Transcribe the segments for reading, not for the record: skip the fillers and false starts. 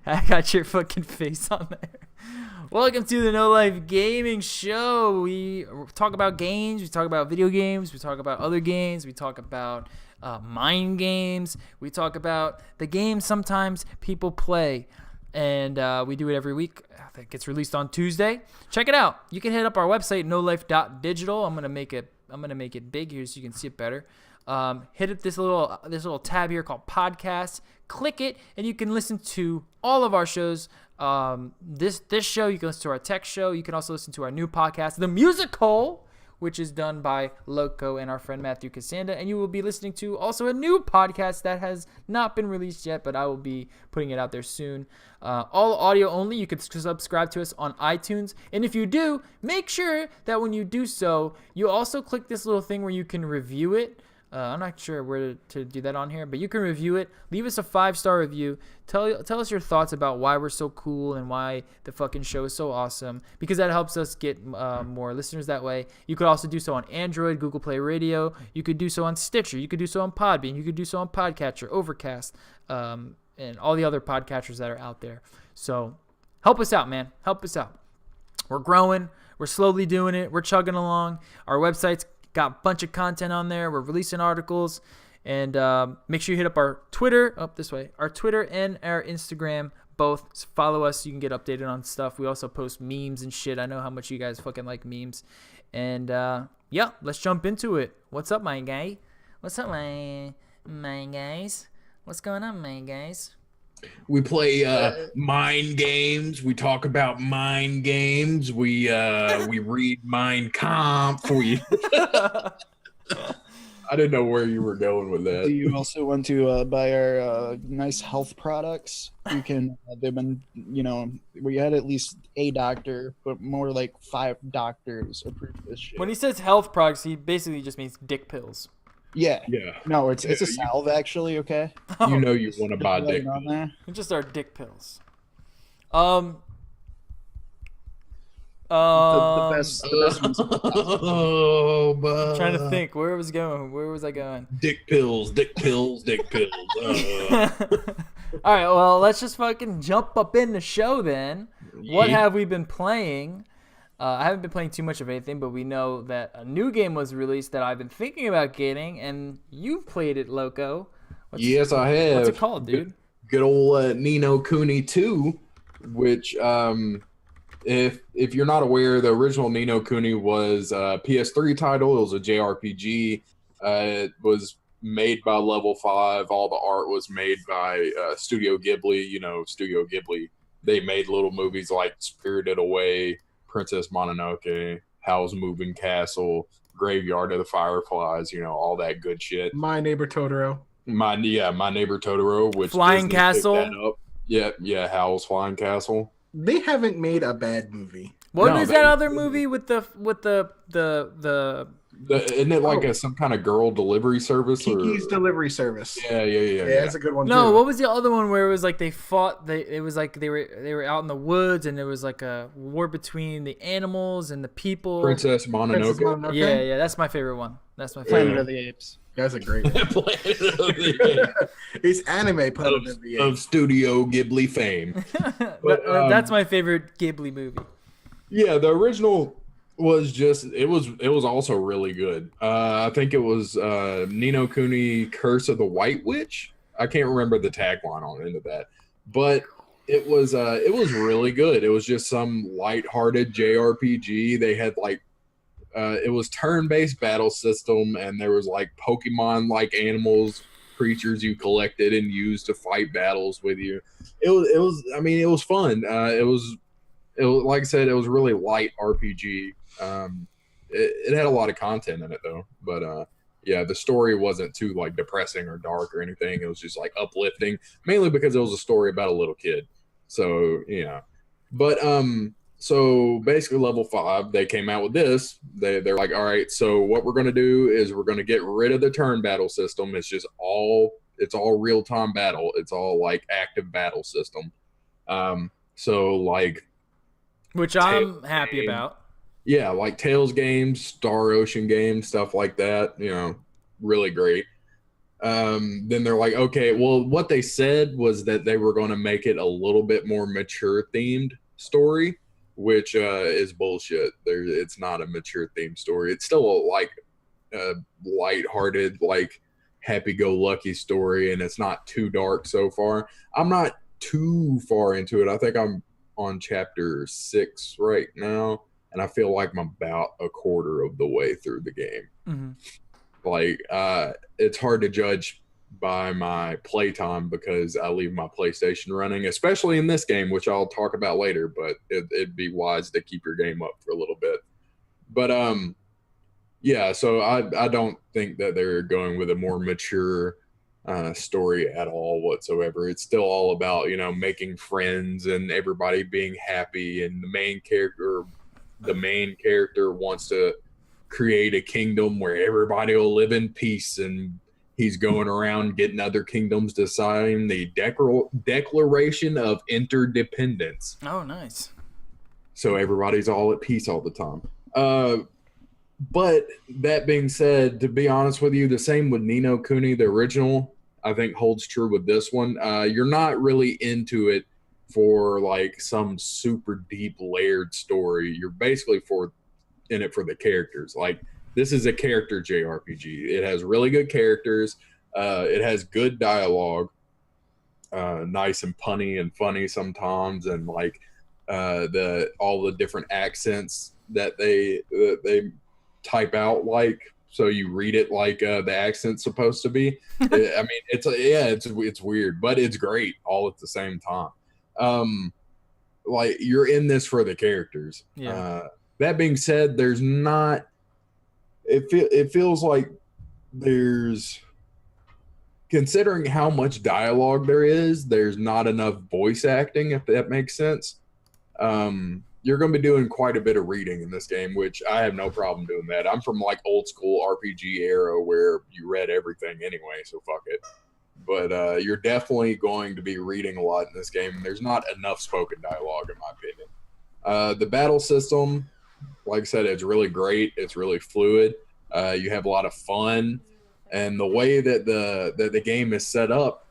I got your fucking face on there. Welcome to the No Life Gaming Show. We talk about games, we talk about video games, we talk about other games, we talk about mind games, we talk about the games sometimes people play, and we do it every week. It gets released on Tuesday. Check it out. You can hit up our website, nolife.digital. I'm gonna make it big here so you can see it better. Hit up this little tab here called Podcasts. Click it, and you can listen to all of our shows. This show, you can listen to our tech show. You can also listen to our new podcast, The Musical, which is done by Loco and our friend Matthew Cassanda. And you will be listening to also a new podcast that has not been released yet, but I will be putting it out there soon. All audio only. You can subscribe to us on iTunes. And if you do, make sure that when you do so, you also click this little thing where you can review it. I'm not sure where to do that on here, but you can review it. Leave us a 5-star review. Tell us your thoughts about why we're so cool and why the fucking show is so awesome, because that helps us get more listeners that way. You could also do so on Android, Google Play Radio. You could do so on Stitcher. You could do so on Podbean. You could do so on Podcatcher, Overcast, and all the other podcatchers that are out there. So help us out, man. Help us out. We're growing. We're slowly doing it. We're chugging along. Our website's got a bunch of content on there. We're releasing articles. And make sure you hit up our Twitter, our Twitter and our Instagram, both. Follow us so you can get updated on stuff. We also post memes and shit. I know how much you guys fucking like memes. And yeah, let's jump into it. What's up, my guy? What's up, my guys? What's going on, my guys? We play mind games. We talk about mind games. We read Mein Kampf. I didn't know where you were going with that. Do you also want to buy our nice health products? You can. They've been, we had at least a doctor, but more like 5 doctors approve this shit. When he says health products, he basically just means dick pills. Yeah. Yeah. No, it's a salve actually. Okay. You know you want to buy dick on there. It's just our dick pills. The best ones. I'm trying to think where was I going? Dick pills. All right, well, let's just fucking jump up in the show then. What have we been playing? I haven't been playing too much of anything, but we know that a new game was released that I've been thinking about getting, and you've played it, Loco. Yes, I have. What's it called, dude? Good old NiNo KuNi 2, which, if you're not aware, the original NiNo KuNi was a PS3 title. It was a JRPG. It was made by Level 5. All the art was made by Studio Ghibli. Studio Ghibli. They made little movies like Spirited Away, Princess Mononoke, Howl's Moving Castle, Graveyard of the Fireflies, all that good shit. My Neighbor Totoro. My Neighbor Totoro, which Flying Castle. Yeah, Howl's Flying Castle. They haven't made a bad movie. What is that other movie with the isn't it like some kind of girl delivery service? Kiki's Delivery Service. Yeah. That's a good one. No, too. what was the other one where it was like they fought? It was like they were out in the woods and there was like a war between the animals and the people. Princess Mononoke. Yeah, that's my favorite one. That's my Planet favorite. of the Apes. That's a great one. Planet of the Apes. It's anime Planet of the Apes. Of Studio Ghibli fame. That's my favorite Ghibli movie. Yeah, the original was just it was also really good. I think it was NiNo KuNi Curse of the White Witch. I can't remember the tagline on the end of that, but it was really good. It was just some lighthearted JRPG. They had it was turn-based battle system, and there was like Pokemon like animals, creatures you collected and used to fight battles with you. It was fun. It was like I said, it was really light RPG. It had a lot of content in it though, but yeah, the story wasn't too like depressing or dark or anything. It was just like uplifting, mainly because it was a story about a little kid. So but so basically Level 5, they came out with this. They're like, all right, so what we're going to do is we're going to get rid of the turn battle system. It's all real-time battle. It's all like active battle system. So like, which I'm happy about. Yeah, like Tales games, Star Ocean games, stuff like that. Really great. Then they're like, okay, well, what they said was that they were going to make it a little bit more mature themed story, which is bullshit. It's not a mature themed story. It's still like a lighthearted, like happy-go-lucky story, and it's not too dark so far. I'm not too far into it. I think I'm on chapter 6 right now, and I feel like I'm about a quarter of the way through the game. Mm-hmm. Like, it's hard to judge by my playtime because I leave my PlayStation running, especially in this game, which I'll talk about later, but it'd be wise to keep your game up for a little bit. But yeah, so I don't think that they're going with a more mature story at all whatsoever. It's still all about, you know, making friends and everybody being happy, and the main character wants to create a kingdom where everybody will live in peace, and he's going around getting other kingdoms to sign the Declaration of Interdependence. Oh, nice. So everybody's all at peace all the time. But that being said, to be honest with you, the same with Ni no Kuni, the original, I think holds true with this one. You're not really into it for like some super deep layered story. You're basically in it for the characters. Like, this is a character JRPG. It has really good characters. It has good dialogue, nice and punny and funny sometimes, and like all the different accents that they type out, like, so you read it like the accent's supposed to be. I mean, it's weird, but it's great all at the same time. Like, you're in this for the characters. Yeah. That being said, there's not. It feels like there's, considering how much dialogue there's not enough voice acting, if that makes sense. You're going to be doing quite a bit of reading in this game, which I have no problem doing that. I'm from like old school RPG era where you read everything anyway, so fuck it. But you're definitely going to be reading a lot in this game. There's not enough spoken dialogue, in my opinion. The battle system, like I said, it's really great. It's really fluid. You have a lot of fun, and the way that the game is set up,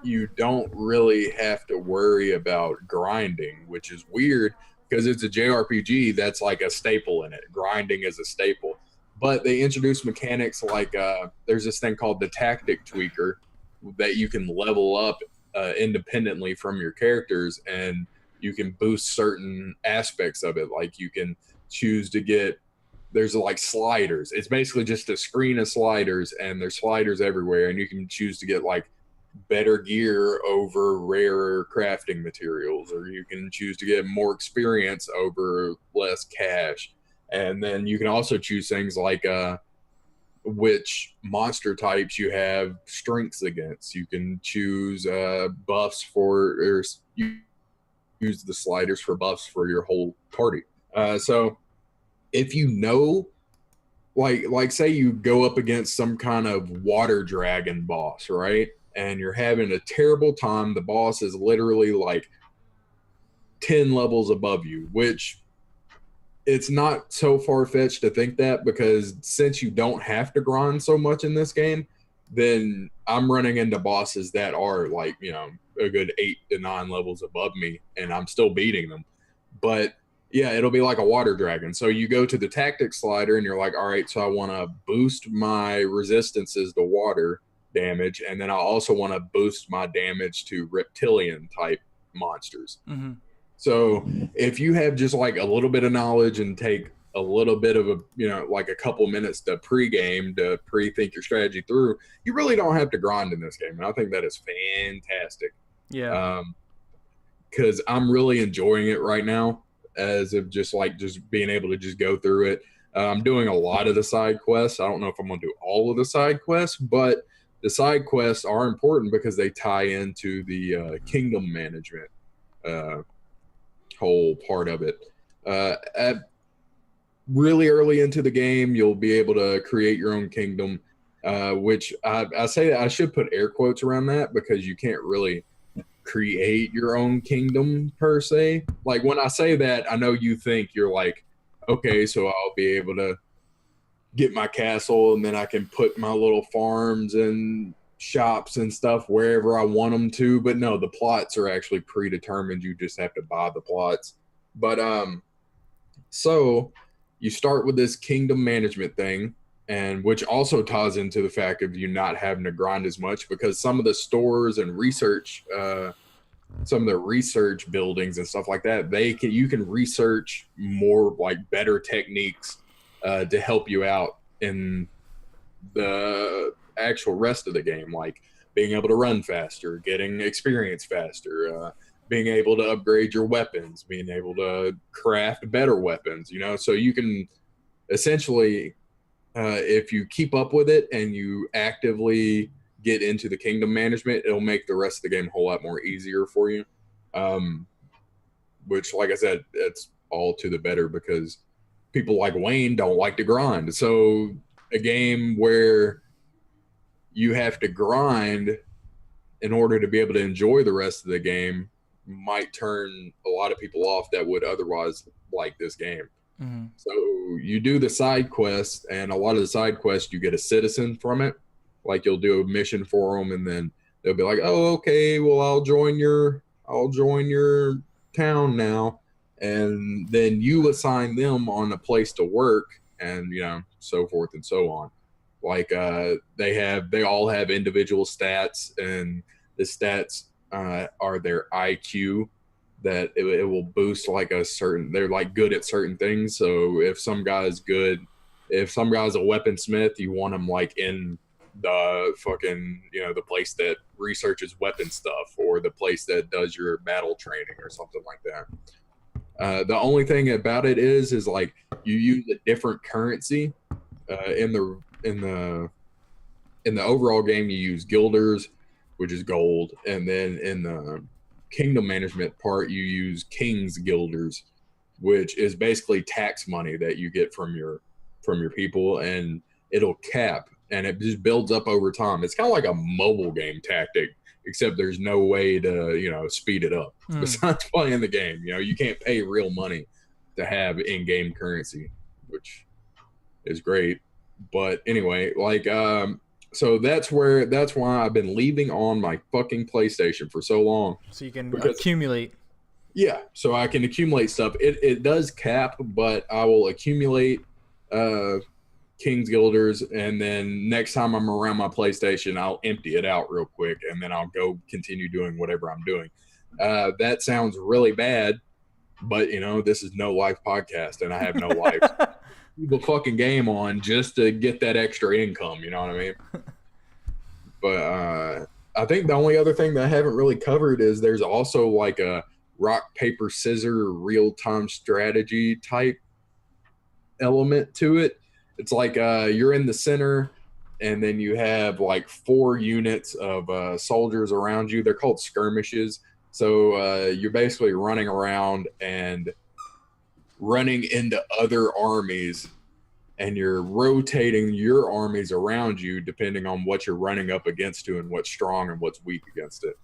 you don't really have to worry about grinding, which is weird because it's a JRPG. That's like a staple in it. Grinding is a staple, but they introduce mechanics like there's this thing called the tactic tweaker that you can level up independently from your characters, and you can boost certain aspects of it. Like, you can choose to get, there's like sliders. It's basically just a screen of sliders, and there's sliders everywhere, and you can choose to get like better gear over rarer crafting materials, or you can choose to get more experience over less cash. And then you can also choose things like which monster types you have strengths against. You can choose buffs for, or use the sliders for buffs for your whole party. So if you know, like say you go up against some kind of water dragon boss, right? And you're having a terrible time. The boss is literally like 10 levels above you, which it's not so far-fetched to think that, because since you don't have to grind so much in this game, then I'm running into bosses that are like, you know, a good 8 to 9 levels above me, and I'm still beating them. But yeah, it'll be like a water dragon. So you go to the tactic slider and you're like, all right, so I want to boost my resistances to water damage, and then I also want to boost my damage to reptilian type monsters. Mm-hmm. So if you have just like a little bit of knowledge and take a little bit of a, you know, like a couple minutes to pre-game, to pre-think your strategy through, you really don't have to grind in this game. And I think that is fantastic. Yeah. Because I'm really enjoying it right now, as of just being able to just go through it. I'm doing a lot of the side quests. I don't know if I'm going to do all of the side quests, but the side quests are important because they tie into the kingdom management whole part of it. At really early into the game, you'll be able to create your own kingdom, which I say that I should put air quotes around that, because you can't really create your own kingdom per se. Like, when I say that, I know you think you're like, okay, so I'll be able to get my castle and then I can put my little farms and shops and stuff wherever I want them to. But no, the plots are actually predetermined. You just have to buy the plots. But so you start with this kingdom management thing, and which also ties into the fact of you not having to grind as much, because some of the stores and research, some of the research buildings and stuff like that, you can research more like better techniques to help you out in the actual rest of the game, like being able to run faster, getting experience faster, being able to upgrade your weapons, being able to craft better weapons, you know. So you can essentially, if you keep up with it and you actively get into the kingdom management, it'll make the rest of the game a whole lot more easier for you. Which, like I said, it's all to the better, because people like Wayne don't like to grind. So a game where you have to grind in order to be able to enjoy the rest of the game might turn a lot of people off that would otherwise like this game. Mm-hmm. So you do the side quests, and a lot of the side quests, you get a citizen from it. Like you'll do a mission for them, and then they'll be like, "Oh, okay, well, I'll join your town now," and then you assign them on a place to work, and you know, so forth and so on. Like they all have individual stats, and the stats are their IQ. That it will boost like a certain, they're like good at certain things. So if some guy's a weaponsmith, you want him like in the fucking, you know, the place that researches weapon stuff, or the place that does your battle training or something like that. The only thing about it is like you use a different currency in the overall game. You use guilders, which is gold, and then in the kingdom management part, you use king's guilders, which is basically tax money that you get from your people, and it'll cap, and it just builds up over time. It's kind of like a mobile game tactic, except there's no way to, you know, speed it up besides playing the game. You know, you can't pay real money to have in-game currency, which is great. But anyway, like so that's why I've been leaving on my fucking PlayStation for so long. So you can accumulate. Yeah, so I can accumulate stuff. It does cap, but I will accumulate King's Guilders, and then next time I'm around my PlayStation, I'll empty it out real quick, and then I'll go continue doing whatever I'm doing. That sounds really bad, but you know, this is No Life Podcast, and I have no life. Keep a fucking game on just to get that extra income, you know what I mean? But I think the only other thing that I haven't really covered is there's also like a rock, paper, scissors real-time strategy type element to it. It's like you're in the center, and then you have like 4 units of soldiers around you. They're called skirmishes. So you're basically running around and running into other armies, and you're rotating your armies around you depending on what you're running up against to, and what's strong and what's weak against it.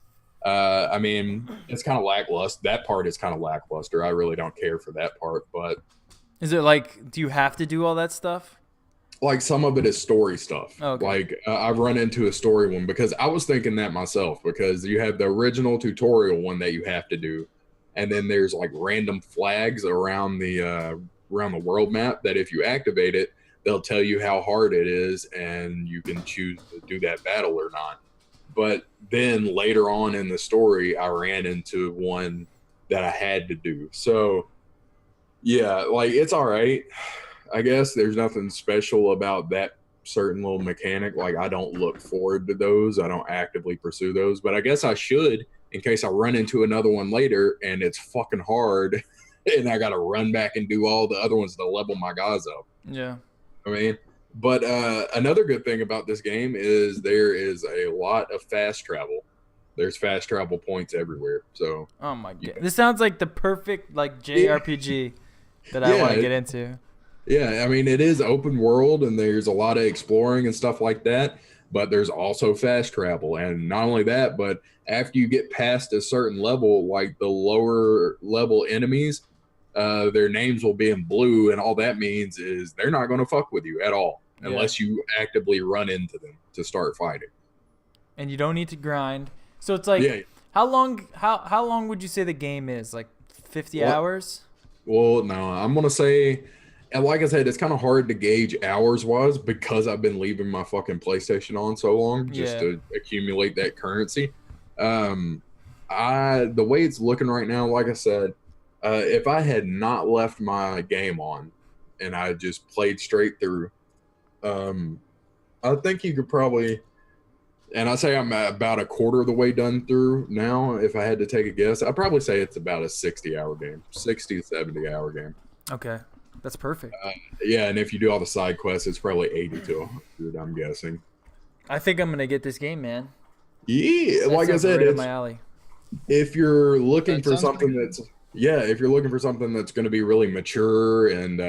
I mean, it's kind of lackluster. That part is kind of lackluster. I really don't care for that part, but is it like, do you have to do all that stuff? Like some of it is story stuff. Okay. Like I've run into a story one, because I was thinking that myself, because you have the original tutorial one that you have to do, and then there's like random flags around the world map that if you activate it, they'll tell you how hard it is, and you can choose to do that battle or not. But then later on in the story, I ran into one that I had to do. So yeah, like it's all right. I guess there's nothing special about that certain little mechanic. Like I don't look forward to those. I don't actively pursue those, but I guess I should, in case I run into another one later and it's fucking hard and I got to run back and do all the other ones to level my guys up. Yeah. I mean, but another good thing about this game is there is a lot of fast travel. There's fast travel points everywhere. So, oh my god, this sounds like the perfect like JRPG that I want to get into. Yeah, I mean, it is open world, and there's a lot of exploring and stuff like that, but there's also fast travel. And not only that, but after you get past a certain level, like the lower level enemies, their names will be in blue, and all that means is they're not going to fuck with you at all unless you actively run into them to start fighting. and you don't need to grind. So it's like, Yeah. how long would you say the game is? Like 50 hours? Well, no, I'm gonna say, and like I said, it's kind of hard to gauge hours wise because I've been leaving my fucking PlayStation on so long just to accumulate that currency. The way it's looking right now, like I said, if I had not left my game on and I just played straight through, I think you could probably, and I say I'm about a quarter of the way done through now. If I had to take a guess, I'd probably say it's about a 60-hour game, 60 to 70-hour game. Okay, that's perfect. Yeah, and if you do all the side quests, it's probably 80 to 100, I'm guessing. I think I'm gonna get this game, man. Yeah, like I said, right up it's, my alley. if you're looking That for sounds something pretty that's if you're looking for something that's going to be really mature and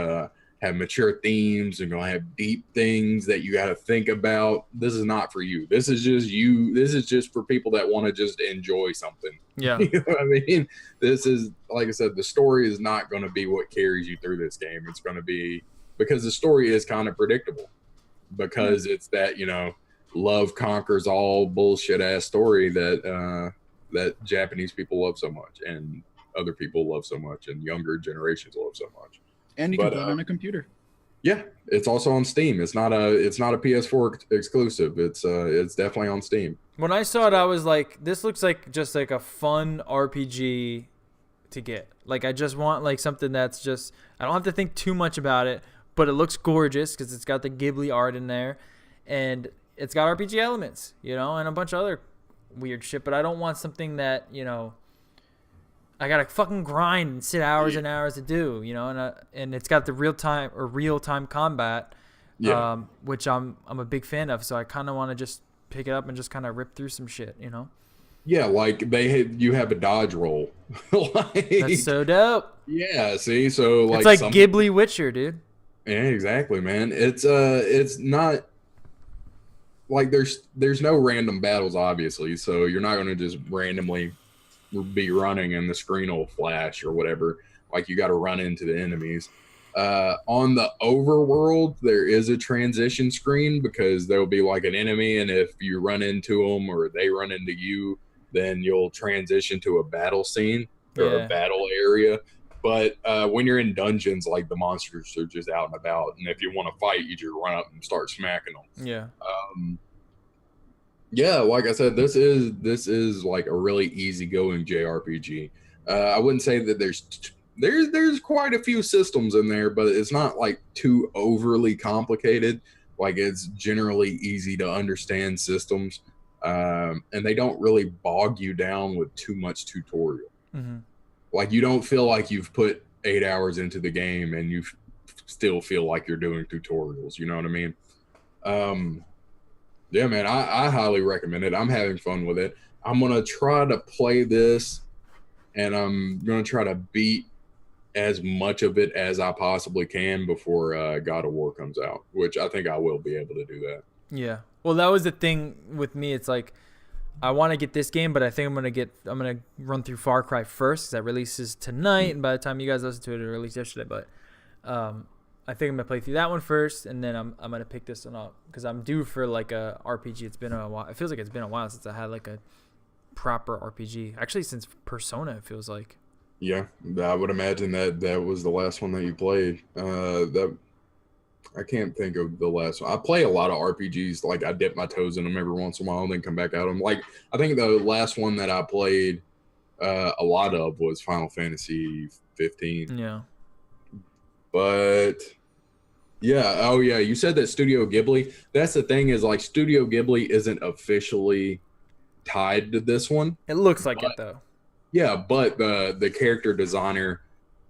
have mature themes and going to have deep things that you got to think about, this is not for you. This is just this is just for people that want to just enjoy something. Yeah. You know what I mean? This is, like I said, the story is not going to be what carries you through this game. It's going to be, because the story is kind of predictable, because it's that, love conquers all bullshit ass story that that Japanese people love so much, and other people love so much, and younger generations love so much. And you can play it on a computer. Yeah, it's also on Steam. It's not a PS4 exclusive. It's definitely on Steam. When I saw it, I was like, this looks like just like a fun RPG to get. Like, I just want like something that's just, I don't have to think too much about it, but it looks gorgeous because it's got the Ghibli art in there, and it's got RPG elements, and a bunch of other weird shit. But I don't want something that, I gotta fucking grind and sit hours and hours to do, and it's got the real time combat, which I'm a big fan of. So I kind of want to just pick it up and just kind of rip through some shit, Yeah, like you have a dodge roll. That's so dope. Yeah, see, so like it's like Ghibli Witcher, dude. Yeah, exactly, man. It's not like there's no random battles, obviously, so you're not gonna just randomly be running and the screen will flash or whatever. Like, you got to run into the enemies. On the overworld, there is a transition screen because there'll be like an enemy, and if you run into them or they run into you, then you'll transition to a battle scene or a battle area. But when you're in dungeons, like, the monsters are just out and about, and if you want to fight, you just run up and start smacking them. Yeah. Yeah, like I said, this is like a really easygoing JRPG. I wouldn't say that there's quite a few systems in there, but it's not like too overly complicated. Like, it's generally easy to understand systems, and they don't really bog you down with too much tutorial. Mm-hmm. Like, you don't feel like you've put 8 hours into the game and you still feel like you're doing tutorials. You know what I mean? Yeah, man, I highly recommend it. I'm having fun with it. I'm going to try to play this, and I'm going to try to beat as much of it as I possibly can before God of War comes out, which I think I will be able to do that. Yeah. Well, that was the thing with me. It's like, I want to get this game, but I think I'm going to run through Far Cry first, because that releases tonight, and by the time you guys listen to it, it released yesterday. But I think I'm gonna play through that one first, and then I'm gonna pick this one up because I'm due for like a RPG. It's been a while. It feels like it's been a while since I had like a proper RPG. Actually, since Persona, it feels like. Yeah, I would imagine that was the last one that you played. That I can't think of the last one. I play a lot of RPGs. Like, I dip my toes in them every once in a while and then come back at them. Like, I think the last one that I played a lot of was Final Fantasy 15. Yeah. But yeah, oh yeah, you said that Studio Ghibli. That's the thing, is like, Studio Ghibli isn't officially tied to this one. It looks like it though. Yeah, but the character designer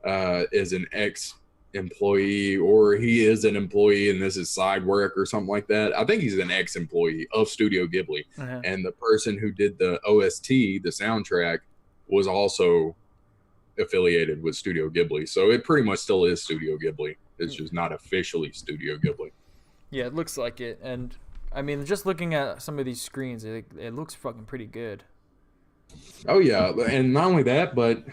is an ex-employee, or he is an employee and this is side work or something like that. I think he's an ex-employee of Studio Ghibli. Uh-huh. And the person who did the OST, the soundtrack, was also affiliated with Studio Ghibli. So it pretty much still is Studio Ghibli. It's just not officially Studio Ghibli. Yeah, it looks like it. And I mean, just looking at some of these screens, it looks fucking pretty good. Oh yeah, and not only that, but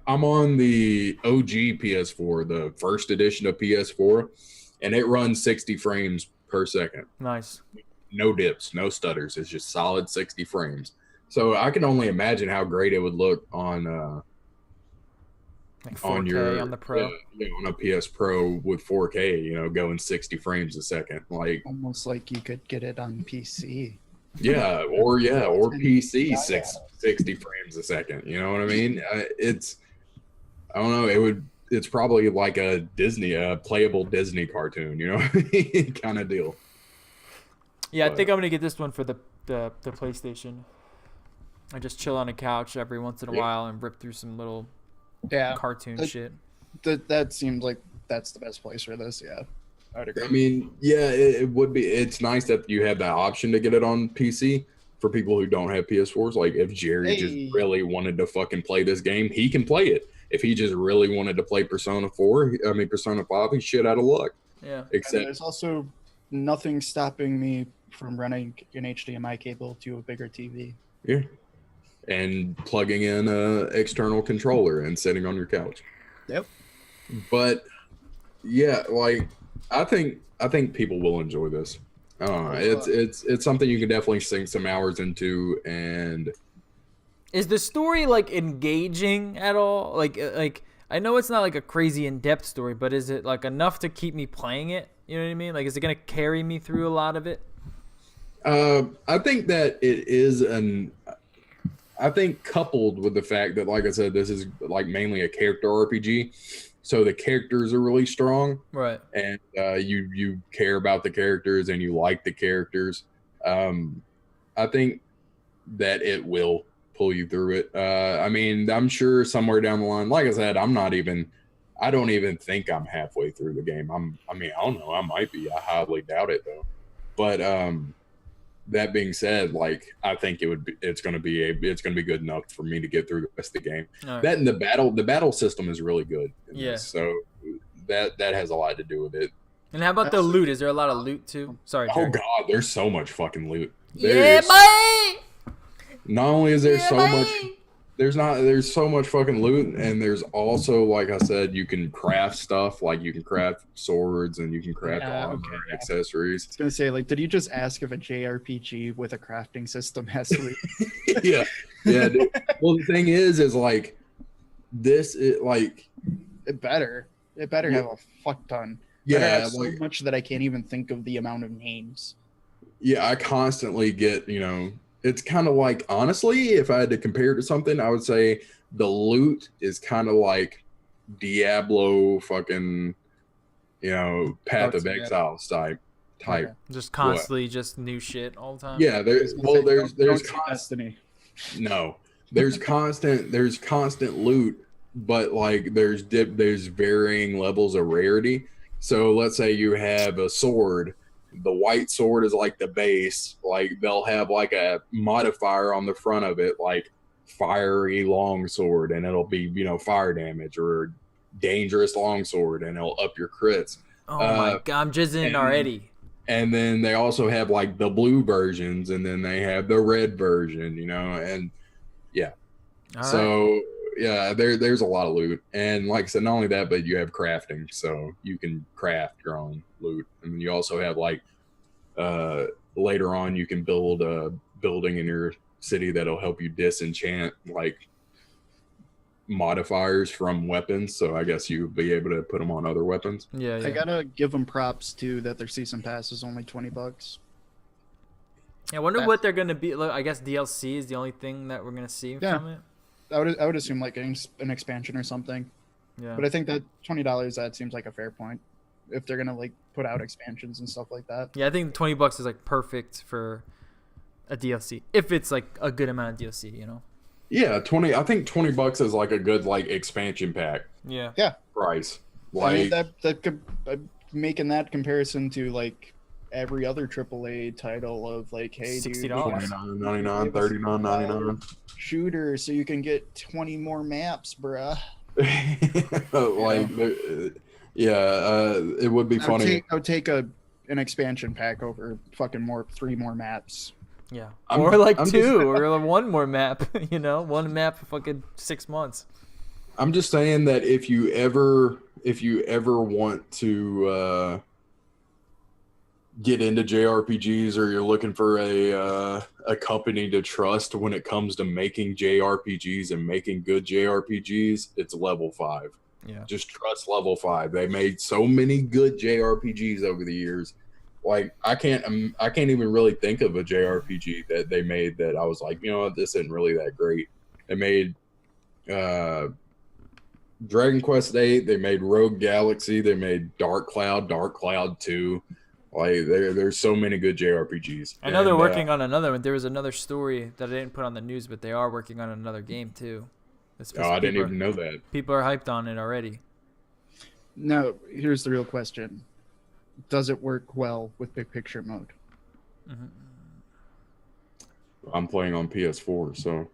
I'm on the OG PS4, the first edition of PS4, and it runs 60 frames per second. Nice. no dips, no stutters. It's just solid 60 frames. So I can only imagine how great it would look on Like 4K on your on the Pro. on a PS Pro with 4K, going 60 frames a second. Like Almost like you could get it on PC. or PC 60 frames a second. You know what I mean? I don't know. It's probably like a playable Disney cartoon. You know what I mean? Kind of deal. Yeah, I But- think I'm gonna get this one for the PlayStation. I just chill on a couch every once in a Yeah. while and rip through some little Yeah, cartoon That- shit. that seems like that's the best place for this. Yeah, I would agree. I mean, yeah, it would be. It's nice that you have that option to get it on PC for people who don't have PS4s. Like, if Jerry Hey. just really wanted to fucking play this game, he can play it. If he just really wanted to play Persona 5, he's shit out of luck. Yeah. And Except, there's also nothing stopping me from running an HDMI cable to a bigger TV. yeah, and plugging in a external controller and sitting on your couch. Yep. But yeah, like I think people will enjoy this. I don't know. It's something you can definitely sink some hours into, and Is the story like engaging at all? Like I know it's not like a crazy in-depth story, but is it like enough to keep me playing it? You know what I mean? Like, is it gonna carry me through a lot of it? I think that it is I think coupled with the fact that, like I said, this is like mainly a character RPG, so the characters are really strong, Right. and you care about the characters and you like the characters. I think that it will pull you through it. I mean, I'm sure somewhere down the line, like I said, I don't even think I'm halfway through the game. I don't know. I might be. I highly doubt it though. But that being said, like I think it's going to be good enough for me to get through the rest of the game. All right. That and the battle system is really good. in Yeah. this. So that has a lot to do with it. And how about the loot? Is there a lot of loot too? Sorry. Oh Jerry. God, there's so much fucking loot. Yeah, There's- boy. Not only is there Yeah, so boy. much, there's so much fucking loot, and there's also, like I said, you can craft stuff. Like you can craft swords and you can craft armor and yeah. accessories. I was gonna say, like, did you just ask if a JRPG with a crafting system has to? yeah, dude. Well, the thing is like this is like It better have a fuck ton. Better yeah, have so like much that I can't even think of the amount of names. yeah. I constantly get It's kind of like, honestly, if I had to compare it to something, I would say the loot is kind of like Diablo fucking, Path of Yeah. Exile type. Okay. Just constantly, just new shit all the time. Yeah, there's Don't say constant, Destiny. no, there's constant loot, but like there's varying levels of rarity. So let's say you have a sword. The white sword is like the base. Like they'll have like a modifier on the front of it, like fiery longsword, and it'll be fire damage, or dangerous longsword, and it'll up your crits. Oh my god, I'm jizzing and- already. And then they also have like the blue versions, and then they have the red version, and All right. so yeah, there's a lot of loot. And like I said, not only that, but you have crafting, so you can craft your own loot. And then you also have like later on you can build a building in your city that'll help you disenchant like modifiers from weapons. So I guess you'll be able to put them on other weapons. Yeah, I yeah. gotta give them props too that their season pass is only $20. I wonder what they're gonna be. Look, I guess DLC is the only thing that we're gonna see Yeah. from it. I would assume like an expansion or something. Yeah. But I think that $20 that seems like a fair point if they're gonna like put out expansions and stuff like that. Yeah, I think $20 is like perfect for a DLC if it's like a good amount of DLC. Yeah, I think $20 is like a good like expansion pack Yeah. price. I mean, Like that could making that comparison to like every other AAA title of like, hey, dude, $60. $29.99, $39.99. shooter, so you can get 20 more maps, bruh. It would be funny. I would take an expansion pack over fucking 3 more maps. Yeah. I'm- Or like I'm just- two, or like one more map. One map for fucking 6 months. I'm just saying that if you ever want to get into JRPGs or you're looking for a company to trust when it comes to making JRPGs and making good JRPGs, it's Level 5. Yeah. Just trust Level 5. They made so many good JRPGs over the years. Like I can't even really think of a JRPG that they made that I was like, you know what, this isn't really that great. They made Dragon Quest VIII, they made Rogue Galaxy, they made Dark Cloud 2. Like there's so many good JRPGs. I know they're working on another one. There was another story that I didn't put on the news, but they are working on another game too. I didn't even know that. People are hyped on it already. No, here's the real question. Does it work well with big picture mode? Mm-hmm. I'm playing on PS4, so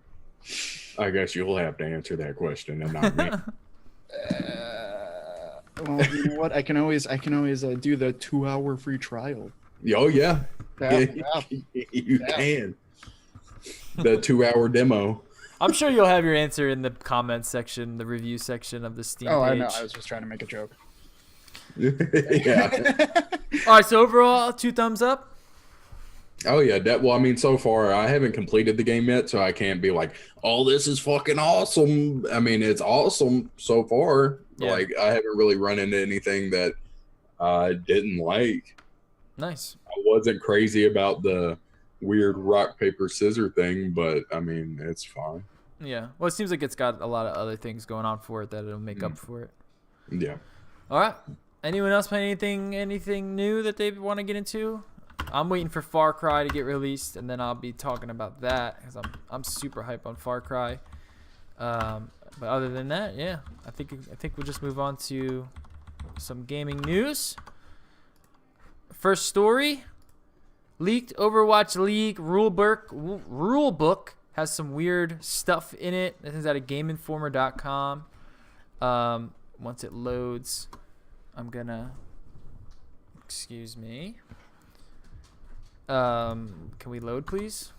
I guess you'll have to answer that question and not me. Well, you know what? I can always do the 2-hour free trial. Oh yeah, Yeah. you can. The 2-hour demo. I'm sure you'll have your answer in the comments section, the review section of the Steam page. I know. I was just trying to make a joke. Yeah. All right, so overall, 2 thumbs up. Oh yeah, well, I mean, so far I haven't completed the game yet, so I can't be like, "Oh, this is fucking awesome." I mean, it's awesome so far. Yeah. Like, I haven't really run into anything that I didn't like. Nice. I wasn't crazy about the weird rock paper scissors thing, but I mean, it's fine. Yeah. Well, it seems like it's got a lot of other things going on for it that it'll make up for it. Yeah. All right. Anyone else play anything new that they want to get into? I'm waiting for Far Cry to get released, and then I'll be talking about that because I'm super hype on Far Cry. But other than that, yeah, I think we'll just move on to some gaming news. First story: leaked Overwatch League rulebook has some weird stuff in it. This is at a GameInformer.com. Once it loads, I'm gonna. Excuse me. Can we load, please?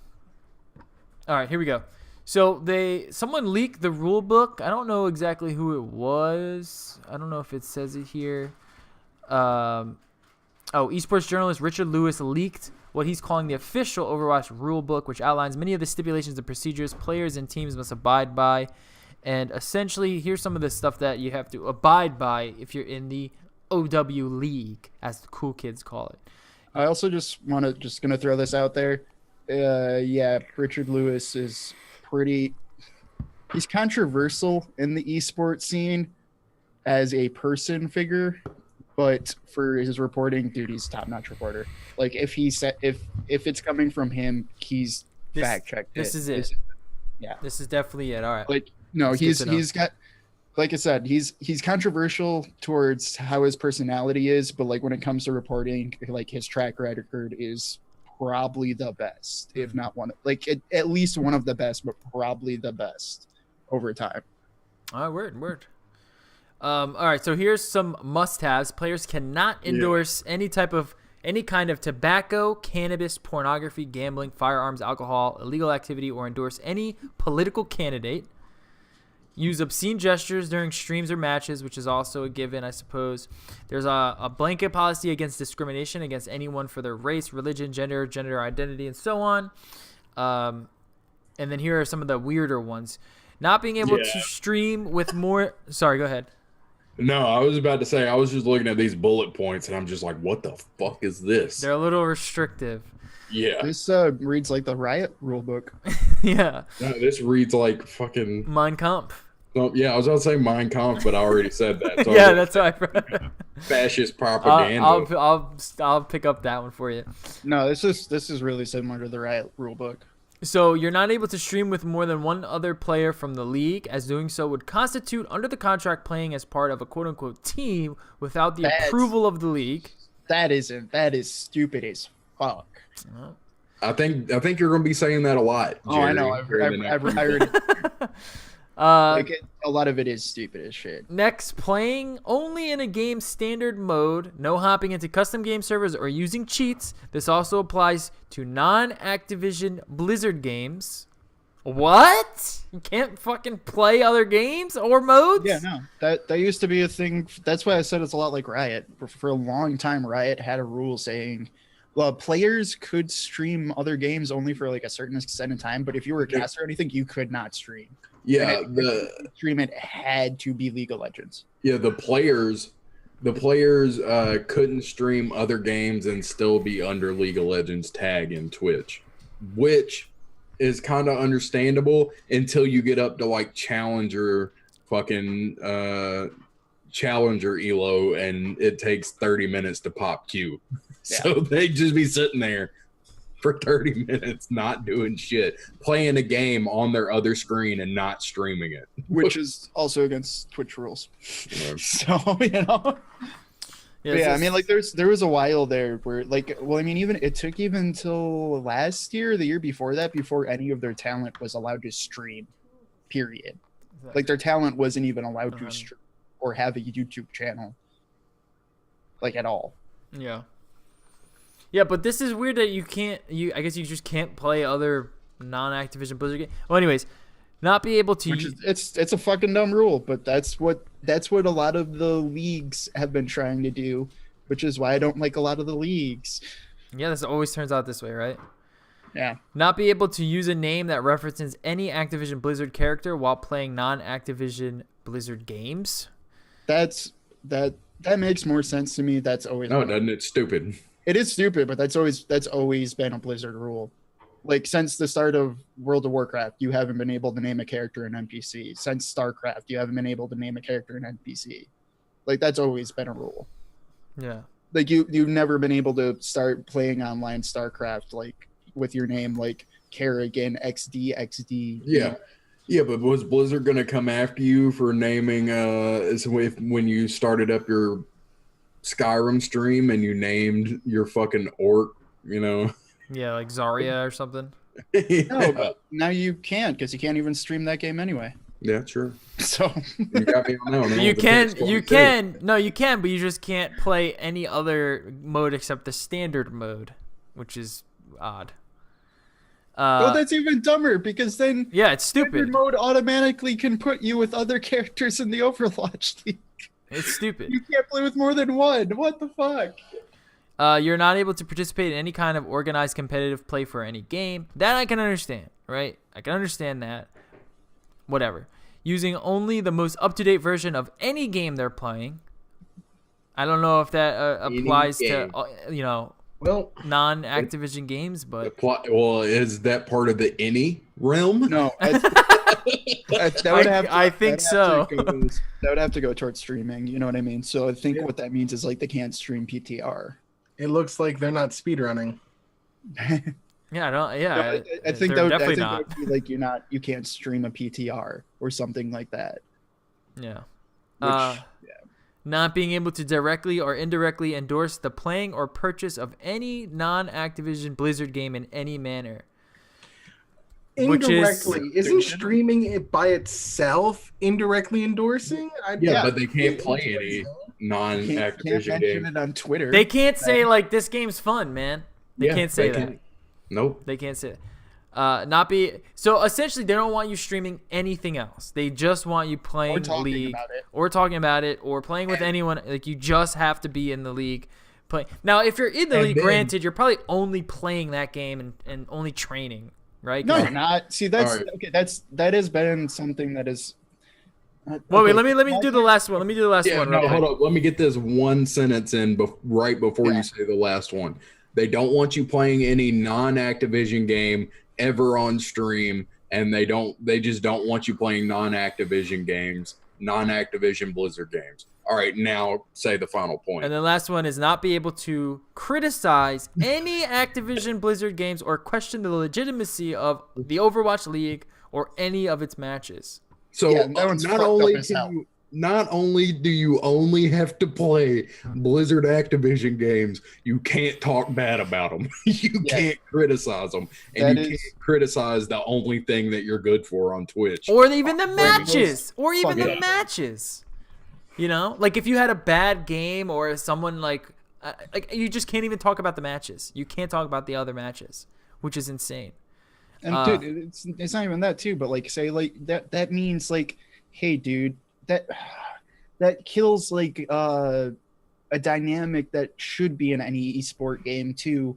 All right, here we go. So someone leaked the rule book. I don't know exactly who it was. I don't know if it says it here. Esports journalist Richard Lewis leaked what he's calling the official Overwatch rule book, which outlines many of the stipulations and procedures players and teams must abide by. And essentially, here's some of the stuff that you have to abide by if you're in the OW League, as the cool kids call it. I also just gonna throw this out there. Yeah, Richard Lewis is he's controversial in the esports scene as a person figure, but for his reporting, dude, he's top-notch reporter. Like if it's coming from him, he's fact-checked. This is it. This is definitely it. All right. Like no, he's got, like I said, he's controversial towards how his personality is, but like when it comes to reporting, like his track record is probably the best, if not one, like at least one of the best, but probably the best over time. All right, word. All right, so here's some must-haves. Players cannot endorse any kind of tobacco, cannabis, pornography, gambling, firearms, alcohol, illegal activity, or endorse any political candidate. Use obscene gestures during streams or matches, which is also a given, I suppose. There's a blanket policy against discrimination against anyone for their race, religion, gender identity, and so on. And then here are some of the weirder ones. Not being able to stream with more... Sorry, go ahead. No, I was about to say, I was just looking at these bullet points, and I'm just like, what the fuck is this? They're a little restrictive. Yeah. This reads like the Riot rulebook. Yeah. No, this reads like fucking... Mein Kampf. Oh, yeah, I was going to say Mein Kampf, but I already said that. So Yeah, that's what I... Fascist propaganda. I'll pick up that one for you. No, this is really similar to the Riot rulebook. So you're not able to stream with more than one other player from the league, as doing so would constitute under the contract playing as part of a quote-unquote team without the approval of the league. That is stupid as fuck. I think you're going to be saying that a lot, Jerry. Oh, I know. I've heard it. A lot of it is stupid as shit. Next, playing only in a game standard mode, no hopping into custom game servers or using cheats. This also applies to non-Activision Blizzard games. What? You can't fucking play other games or modes? Yeah, no. That used to be a thing. That's why I said it's a lot like Riot. For a long time, Riot had a rule saying Well, players could stream other games only for like a certain extent of time, but if you were a caster or anything, you could not stream. Yeah, And if stream it had to be League of Legends. yeah, the players couldn't stream other games and still be under League of Legends tag in Twitch, which is kind of understandable until you get up to like challenger elo and it takes 30 minutes to pop Q. Yeah. So they just be sitting there for 30 minutes not doing shit, playing a game on their other screen and not streaming it, Which is also against Twitch rules. Yeah. So, you know. Yeah, I mean, like there was a while there where like, well, I mean, even it took even until last year, the year before that, before any of their talent was allowed to stream, period. Like their talent wasn't even allowed to stream or have a YouTube channel, like at all. Yeah. Yeah, but this is weird that you can't. I guess you just can't play other non-Activision Blizzard games. Well, anyways, not be able to. It's a fucking dumb rule, but that's what a lot of the leagues have been trying to do, which is why I don't like a lot of the leagues. Yeah, this always turns out this way, right? Yeah. Not be able to use a name that references any Activision Blizzard character while playing non-Activision Blizzard games. That makes more sense to me. That's always No, doesn't it? Stupid. It is stupid, but that's always been a Blizzard rule. Like since the start of World of Warcraft, you haven't been able to name a character in NPC. Since StarCraft, you haven't been able to name a character in NPC. Like that's always been a rule. Yeah. Like you've never been able to start playing online StarCraft like with your name like Kerrigan XD. Yeah. Yeah, but was Blizzard gonna come after you for naming when you started up your Skyrim stream and you named your fucking orc, you know? Yeah, like Zarya or something. Yeah. No, but now you can't because you can't even stream that game anyway. Yeah, sure. So You got me on that one. You can, but you just can't play any other mode except the standard mode, which is odd. well, that's even dumber because then Yeah, it's standard stupid. mode automatically can put you with other characters in the Overwatch League. It's stupid. You can't play with more than one. What the fuck? You're not able to participate in any kind of organized competitive play for any game. That I can understand, right? I can understand that. Whatever. Using only the most up-to-date version of any game they're playing. I don't know if that applies to, Well, non-Activision games, but Well, is that part of the any realm? No, that would have. I think so. That would have to go towards streaming. You know what I mean? So I think what that means is like they can't stream PTR. it looks like they're not speedrunning. yeah, I don't. Yeah, I think they're that would, definitely that not. would be like you can't stream a PTR or something like that. Yeah. Which, Not being able to directly or indirectly endorse the playing or purchase of any non-Activision Blizzard game in any manner. Indirectly, isn't streaming it by itself indirectly endorsing? Yeah, but they can't play any can't non-Activision mention game. it on Twitter. They can't say like this game's fun, man. They can't say that. Nope. They can't say that. So essentially they don't want you streaming anything else. They just want you playing Or talking League about it. or talking about it or playing with anyone. Like you just have to be in the league playing. Now if you're in the league, granted, you're probably only playing that game and only training, right? No, you're not. See, that's All right. okay. That has been something that is. Wait, okay. let me do the last one. Let me do the last Yeah, one. no, real quick. hold up. Let me get this one sentence in right before Yeah. you say the last one. They don't want you playing any non-Activision game ever on stream, and they just don't want you playing non-Activision games, non-Activision Blizzard games. All right, now say the final point. And the last one is not be able to criticize any Activision Blizzard games or question the legitimacy of the Overwatch League or any of its matches. So Yeah, that one's fucked up as hell. not only do you only have to play Blizzard Activision games, you can't talk bad about them. You can't criticize them, and can't criticize the only thing that you're good for on Twitch. Or even the matches. Or even Fuck the yeah. matches. You know? Like if you had a bad game or someone like you just can't even talk about the matches. You can't talk about the other matches, which is insane. And dude, it's not even that too, but like say like that means like, hey dude, that kills like a dynamic that should be in any esport game too,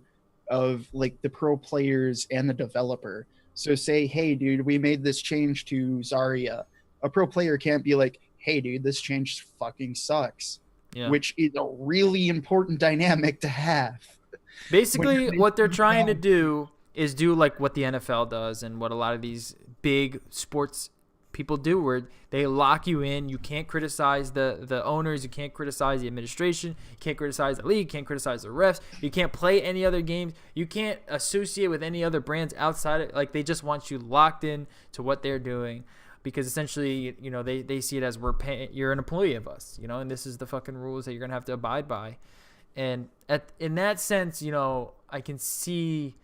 of like the pro players and the developer. So say, hey, dude, we made this change to Zarya. A pro player can't be like, hey, dude, this change fucking sucks, Yeah. which is a really important dynamic to have. Basically, what they're trying to do is do like what the NFL does and what a lot of these big sports people do, where they lock you in. You can't criticize the owners. You can't criticize the administration. You can't criticize the league. You can't criticize the refs. You can't play any other games. You can't associate with any other brands outside of, like, they just want you locked in to what they're doing, because essentially, you know, they see it as you're an employee of us, you know, and this is the fucking rules that you're going to have to abide by. And in that sense, you know, I can see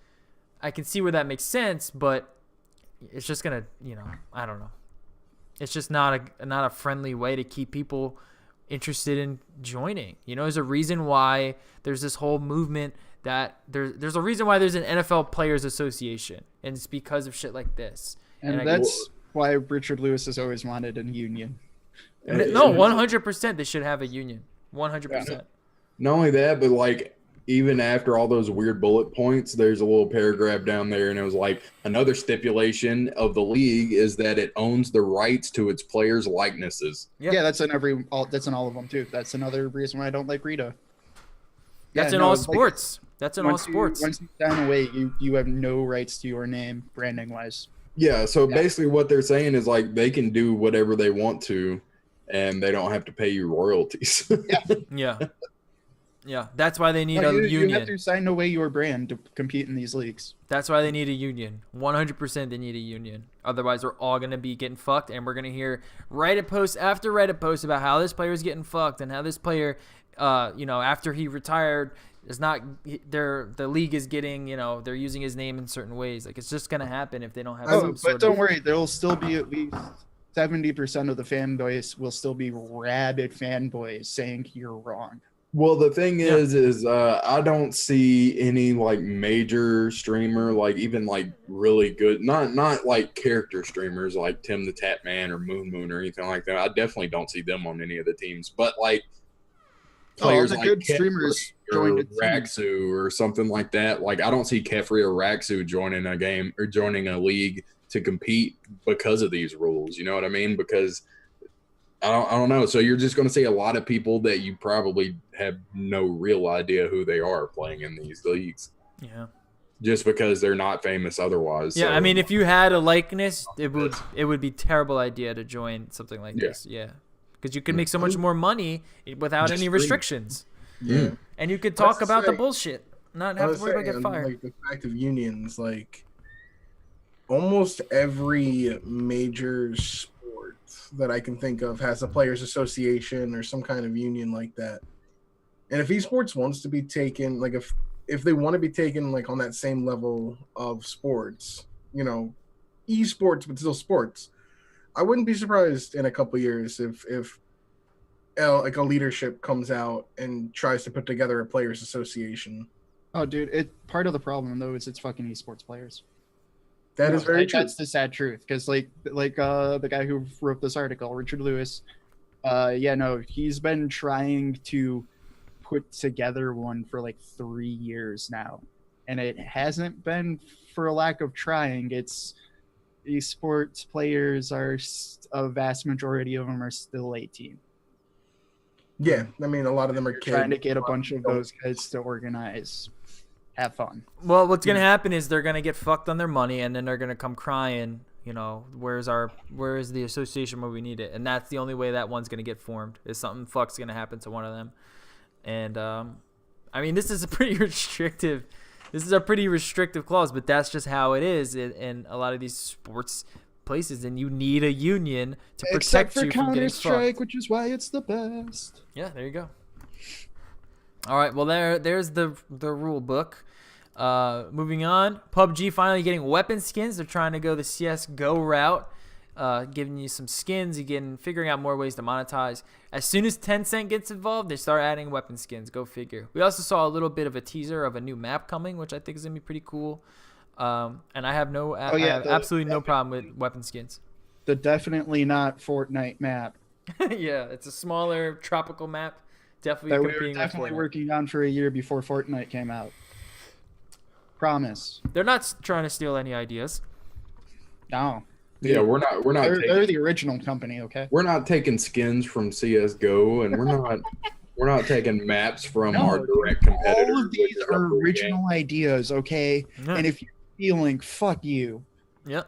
where that makes sense, but it's just going to, you know, I don't know. It's just not a friendly way to keep people interested in joining. You know, there's a reason why there's this whole movement that there's a reason why there's an NFL Players Association, and it's because of shit like this. And that's why Richard Lewis has always wanted a union. No, 100% they should have a union. 100%. Not only that, but like even after all those weird bullet points, there's a little paragraph down there, and it was like, another stipulation of the league is that it owns the rights to its players' likenesses. Yeah, that's in that's in all of them too. That's another reason why I don't like Rita. That's in all sports. That's in all sports. Once you sign away, you have no rights to your name, branding wise. Yeah, so basically what they're saying is like they can do whatever they want to, and they don't have to pay you royalties. Yeah, that's why they need a union. You have to sign away your brand to compete in these leagues. That's why they need a union. 100% they need a union. Otherwise, we're all going to be getting fucked, and we're going to hear Reddit post after Reddit post about how this player is getting fucked and how this player, you know, after he retired, is not the league is getting, you know, they're using his name in certain ways. Like, it's just going to happen if they don't have some sort But don't worry, there will still be at least 70% of the fan base will still be rabid fanboys saying you're wrong. Well, the thing is I don't see any like major streamer, like even like really good, not like character streamers like Tim the Tap Man or Moon or anything like that. I definitely don't see them on any of the teams, but like players like good Kefri streamers or joined Raxu or something like that. Like I don't see Kefri or Raxu joining a game or joining a league to compete because of these rules. You know what I mean? Because I don't know. So you're just going to see a lot of people that you probably have no real idea who they are playing in these leagues. Yeah. Just because they're not famous otherwise. Yeah, so. I mean, if you had a likeness, it would be a terrible idea to join something like this. Yeah. Because you could make so much more money without any restrictions. Yeah. And you could talk about the bullshit, not have to worry about getting fired. Like the fact of unions, like almost every major sport that I can think of has a players association or some kind of union like that. And if esports wants to be taken, like if they want to be taken like on that same level of sports, you know, esports but still sports, I wouldn't be surprised in a couple of years if like a leadership comes out and tries to put together a players association. Oh, dude, part of the problem though is it's fucking esports players. That is very true. That's the sad truth, because like the guy who wrote this article, Richard Lewis, he's been trying to put together one for like 3 years now, and it hasn't been for a lack of trying. It's esports players are a vast majority of them are still 18. Yeah, I mean a lot of them are kids. Trying to get a bunch of those kids to organize. Have fun. Well, what's gonna happen is they're gonna get fucked on their money, and then they're gonna come crying. You know, where is the association where we need it? And that's the only way that one's gonna get formed. Is something fuck's gonna happen to one of them. And I mean, this is a pretty restrictive clause, but that's just how it is in a lot of these sports places, and you need a union to protect you from getting fucked. Counter-Strike, which is why it's the best. Yeah, there you go. All right, well there's the rule book. Moving on, PUBG finally getting weapon skins. They're trying to go the CS:GO route, giving you some skins, figuring out more ways to monetize. As soon as Tencent gets involved, they start adding weapon skins. Go figure. We also saw a little bit of a teaser of a new map coming, which I think is gonna be pretty cool. And I have absolutely no problem with weapon skins. The definitely not Fortnite map. Yeah, it's a smaller tropical map. That we were definitely working on for a year before Fortnite came out. Promise. They're not trying to steal any ideas. No. Yeah, we're not They're the original company, okay? we're not taking skins from CS:GO, and we're not taking maps from our direct competitors. All of which these is a are free original ideas, okay? Yeah. And if you're feeling, fuck you. Yep.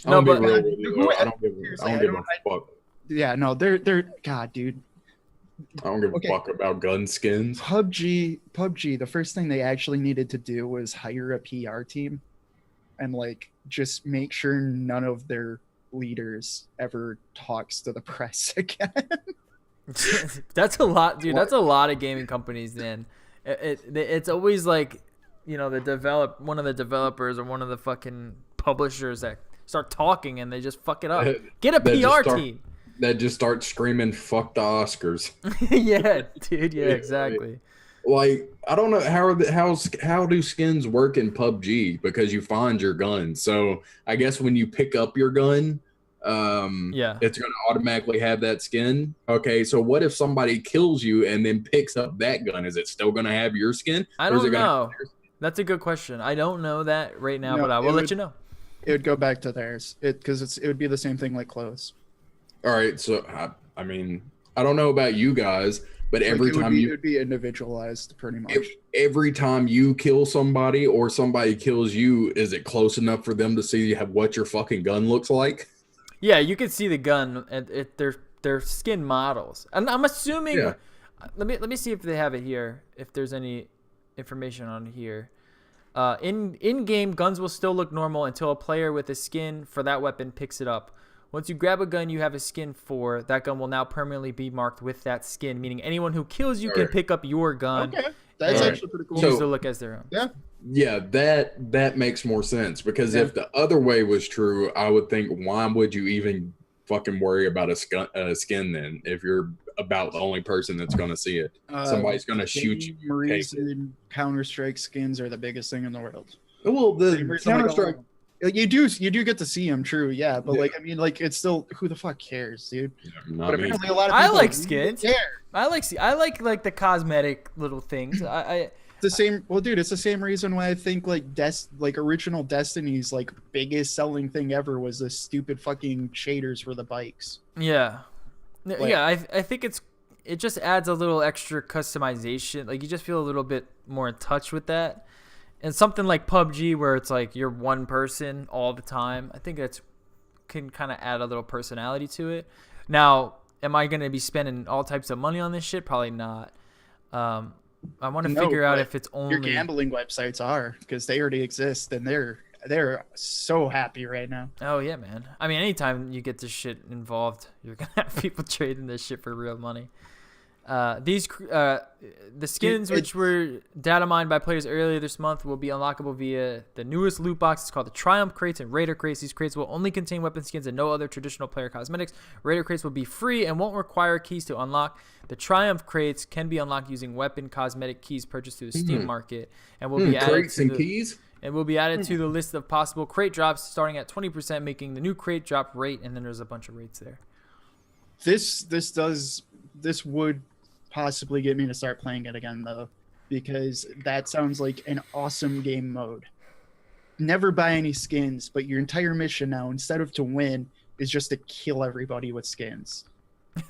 I'm No, gonna but be real with you, though. I don't give Seriously, a fuck. Yeah, no, they're God, dude. I don't give Okay. a fuck about gun skins. PUBG, the first thing they actually needed to do was hire a PR team and like just make sure none of their leaders ever talks to the press again. That's a lot, dude. That's a lot of gaming companies. Then it's always like, you know, one of the developers or one of the fucking publishers that start talking and they just fuck it up. Get a PR team that just starts screaming "fuck the Oscars." Yeah, dude. Yeah, exactly. Like, I don't know how do skins work in PUBG, because you find your gun. So I guess when you pick up your gun, it's going to automatically have that skin. Okay, so what if somebody kills you and then picks up that gun? Is it still going to have your skin? I don't know. That's a good question. I don't know that right now, but I will let you know. It would go back to theirs, because it would be the same thing like clothes. All right, so I mean, I don't know about you guys, but every time it would be individualized pretty much. Every time you kill somebody or somebody kills you, is it close enough for them to see what your fucking gun looks like? Yeah, you can see the gun and they're skin models. And I'm assuming let me see if they have it here, if there's any information on here. In game, guns will still look normal until a player with a skin for that weapon picks it up. Once you grab a gun you have a skin for, that gun will now permanently be marked with that skin, meaning anyone who kills you can pick up your gun. Okay, that's actually pretty cool. Use the look as their own. Yeah, that makes more sense, because if the other way was true, I would think, why would you even fucking worry about a skin then, if you're about the only person that's going to see it? Somebody's going to shoot you. Reason Counter-Strike skins are the biggest thing in the world. Well, the Counter-Strike, you do get to see them, true, yeah, but like, I mean, like, it's still, who the fuck cares, dude? But apparently a lot of people I like skins. Care. I like the cosmetic little things. The same, well, dude, it's the same reason why I think like original Destiny's like biggest selling thing ever was the stupid fucking shaders for the bikes. Yeah, I think it just adds a little extra customization. Like, you just feel a little bit more in touch with that. And something like PUBG, where it's like you're one person all the time, I think that can kind of add a little personality to it. Now, am I going to be spending all types of money on this shit? Probably not. I want to figure out if it's only... Your gambling websites are, because they already exist, and they're so happy right now. Oh, yeah, man. I mean, anytime you get this shit involved, you're going to have people trading this shit for real money. The skins, which were data mined by players earlier this month, will be unlockable via the newest loot box. It's called the Triumph Crates and Raider Crates. These crates will only contain weapon skins and no other traditional player cosmetics. Raider Crates will be free and won't require keys to unlock. The Triumph Crates can be unlocked using weapon cosmetic keys purchased through the Steam market, and will be added to keys. And will be added to the list of possible crate drops, starting at 20%, making the new crate drop rate. And then there's a bunch of rates there. This would possibly get me to start playing it again, though, because that sounds like an awesome game mode. Never buy any skins, but your entire mission now, instead of to win, is just to kill everybody with skins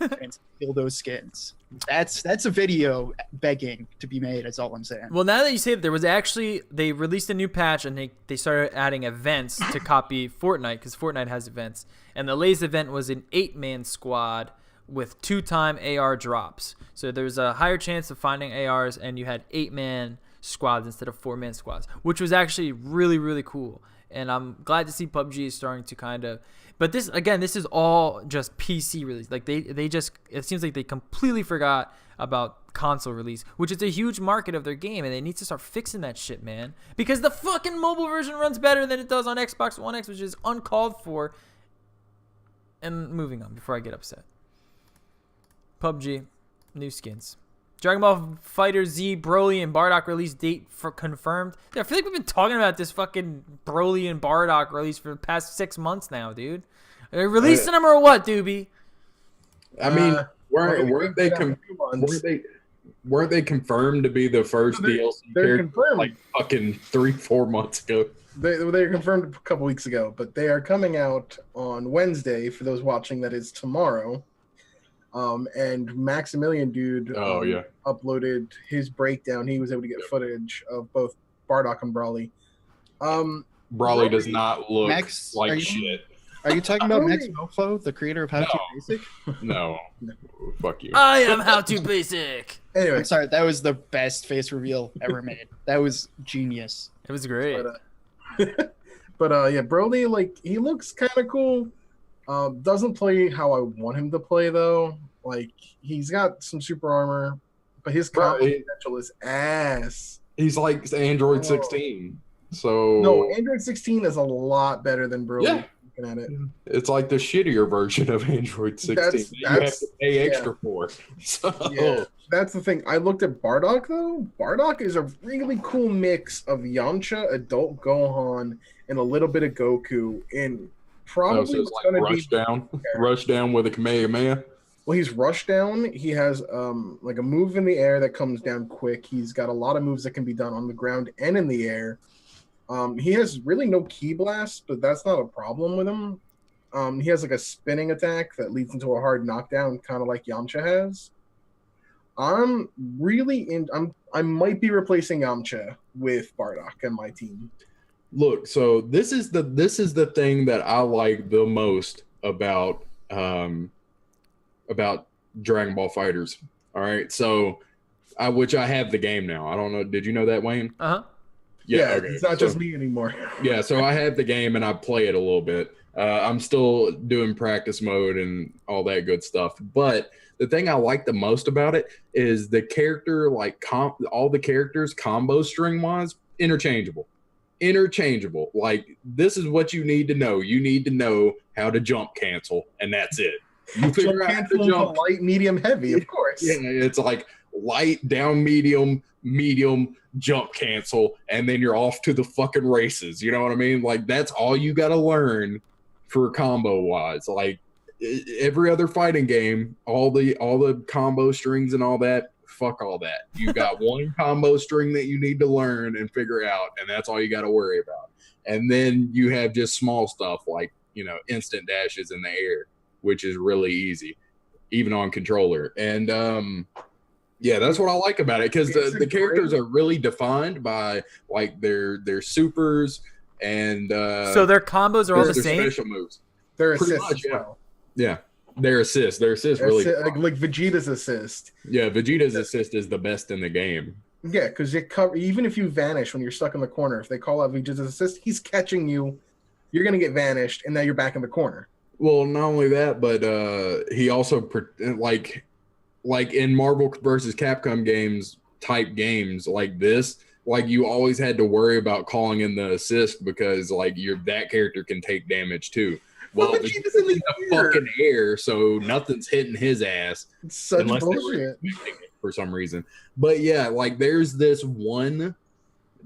and steal those skins. That's a video begging to be made, is all I'm saying. Well, now that you say that, they released a new patch and they started adding events to copy Fortnite, because Fortnite has events. And the latest event was an 8-man squad with 2-time AR drops. So there's a higher chance of finding ARs, and you had 8-man squads instead of 4-man squads, which was actually really, really cool. And I'm glad to see PUBG is starting to kind of... But this is all just PC release. Like, they just... It seems like they completely forgot about console release, which is a huge market of their game, and they need to start fixing that shit, man. Because the fucking mobile version runs better than it does on Xbox One X, which is uncalled for. And moving on before I get upset. PUBG, new skins. Dragon Ball Fighter Z, Broly, and Bardock release date confirmed. Dude, I feel like we've been talking about this fucking Broly and Bardock release for the past 6 months now, dude. Releasing them or what, Doobie? I mean, weren't they confirmed to be the first DLC They're character confirmed. like fucking 3-4 months ago? They were confirmed a couple weeks ago, but they are coming out on Wednesday. For those watching, that is tomorrow. And Maximilian dude uploaded his breakdown. He was able to get footage of both Bardock and Brawly. Brawly does not look Max, like shit. Are you talking about Max Mofo, the creator of How to Basic? No. Fuck you. I am How to Basic. Anyway, I'm sorry, that was the best face reveal ever made. That was genius. It was great. But yeah, Broly, like, he looks kind of cool. Doesn't play how I want him to play though. Like, he's got some super armor, but his combo potential is ass. He's like Android 16. So no, Android 16 is a lot better than Broly. Yeah. Looking at it, it's like the shittier version of Android 16 that you have to pay extra for. So yeah, that's the thing. I looked at Bardock though. Bardock is a really cool mix of Yamcha, adult Gohan, and a little bit of Goku. And probably so it's like rush down with a Kamehameha. Well, he's rush down. He has like a move in the air that comes down quick. He's got a lot of moves that can be done on the ground and in the air. He has really no ki blast, but that's not a problem with him. He has like a spinning attack that leads into a hard knockdown, kind of like Yamcha has. I'm really in. I might be replacing Yamcha with Bardock on my team. Look, so this is the thing that I like the most about Dragon Ball Fighters. All right, so which I have the game now. I don't know. Did you know that, Wayne? Uh-huh. Yeah, okay. It's not just me anymore. Yeah, so I have the game and I play it a little bit. I'm still doing practice mode and all that good stuff. But the thing I like the most about it is the character, like all the characters combo string wise, interchangeable. Like, this is what you need to know. You need to know how to jump cancel, and that's it. You figure out how to jump light, medium, heavy, of course. Yeah, it's like light, down, medium, jump cancel, and then you're off to the fucking races. You know what I mean? Like, that's all you got to learn for combo wise. Like, every other fighting game, all the combo strings and all that, fuck all that. You got one combo string that you need to learn and figure out, and that's all you got to worry about. And then you have just small stuff like, instant dashes in the air, which is really easy, even on controller. And yeah, that's what I like about it, because the characters are really defined by like their supers and so their combos are all the same. Special moves. Their assists as well. Yeah. Their assist really like Vegeta's assist. Yeah, Vegeta's assist is the best in the game. Yeah, because even if you vanish when you're stuck in the corner, if they call out Vegeta's assist, he's catching you. You're gonna get vanished, and now you're back in the corner. Well, not only that, but he also like in Marvel versus Capcom games like this, like you always had to worry about calling in the assist because like that character can take damage too. Well, Vegeta's in the fucking air, so nothing's hitting his ass. It's such bullshit for some reason. But yeah, like there's this one.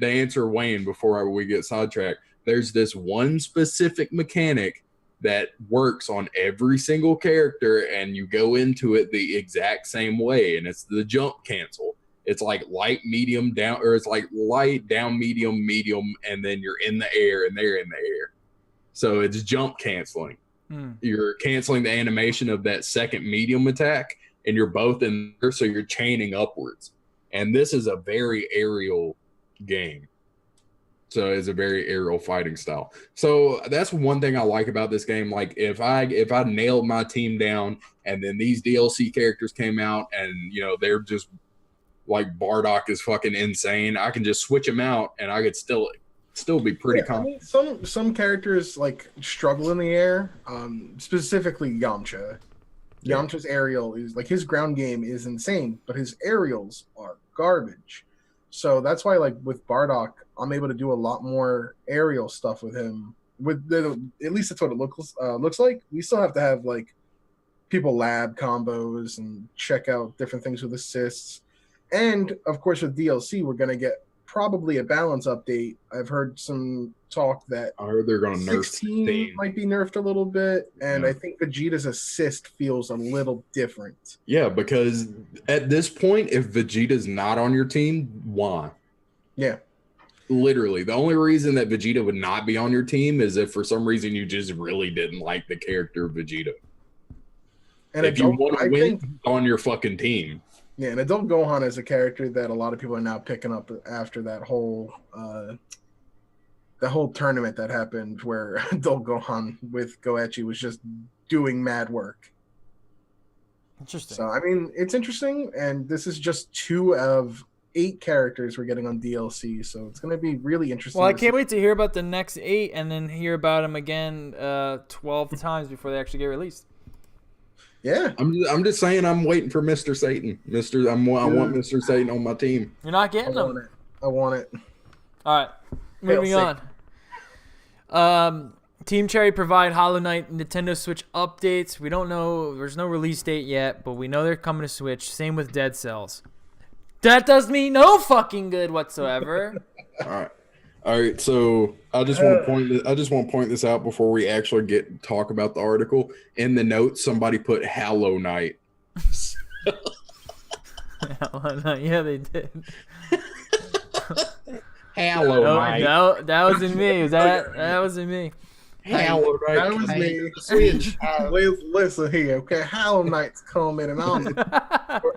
To answer Wayne before we get sidetracked, there's this one specific mechanic that works on every single character, and you go into it the exact same way, and it's the jump cancel. It's like light, medium, down, or it's like light, down, medium, and then you're in the air, and they're in the air. So it's jump canceling. You're canceling the animation of that second medium attack, and you're both in there, so you're chaining upwards. And this is a very aerial game. So it's a very aerial fighting style. So that's one thing I like about this game. Like if I nailed my team down and then these DLC characters came out and they're just like Bardock is fucking insane, I can just switch them out and I could still be pretty confident. I mean, some characters like struggle in the air. Specifically Yamcha. Yeah. Yamcha's aerial is like his ground game is insane, but his aerials are garbage. So that's why, like with Bardock, I'm able to do a lot more aerial stuff with him. At least that's what it looks like. We still have to have like people lab combos and check out different things with assists. And of course, with DLC, we're gonna get probably a balance update. I've heard some talk that I heard they're going to nerf 16 16. might be nerfed a little bit, and Yeah. I think Vegeta's assist feels a little different. Yeah, because at this point, if Vegeta's not on your team, why? Yeah. Literally, the only reason that Vegeta would not be on your team is if for some reason you just really didn't like the character of Vegeta. And if you adult, want I to win, think, he's on your fucking team. yeah, and Adult Gohan is a character that a lot of people are now picking up after that whole tournament that happened where Adult Gohan with Goechi was just doing mad work. Interesting. So I mean, it's interesting, and this is just 2 of 8 characters we're getting on DLC, so it's going to be really interesting. Well, I can't wait to hear about the next 8 and then hear about them again 12 times before they actually get released. Yeah, I'm just saying I'm waiting for Mr. Satan. I want Mr. Satan on my team. You're not getting them. I want it. All right, moving on. Team Cherry provide Hollow Knight Nintendo Switch updates. We don't know. There's no release date yet, but we know they're coming to Switch. Same with Dead Cells. That does me no fucking good whatsoever. All right. So I just want to point this out before we actually talk about the article. In the notes, somebody put Hollow Knight. Yeah, they did. Hollow Knight. That wasn't me. That wasn't me. Hollow Knight. That was me. Switch. Listen here, okay? Hollow Knight's coming, and I'm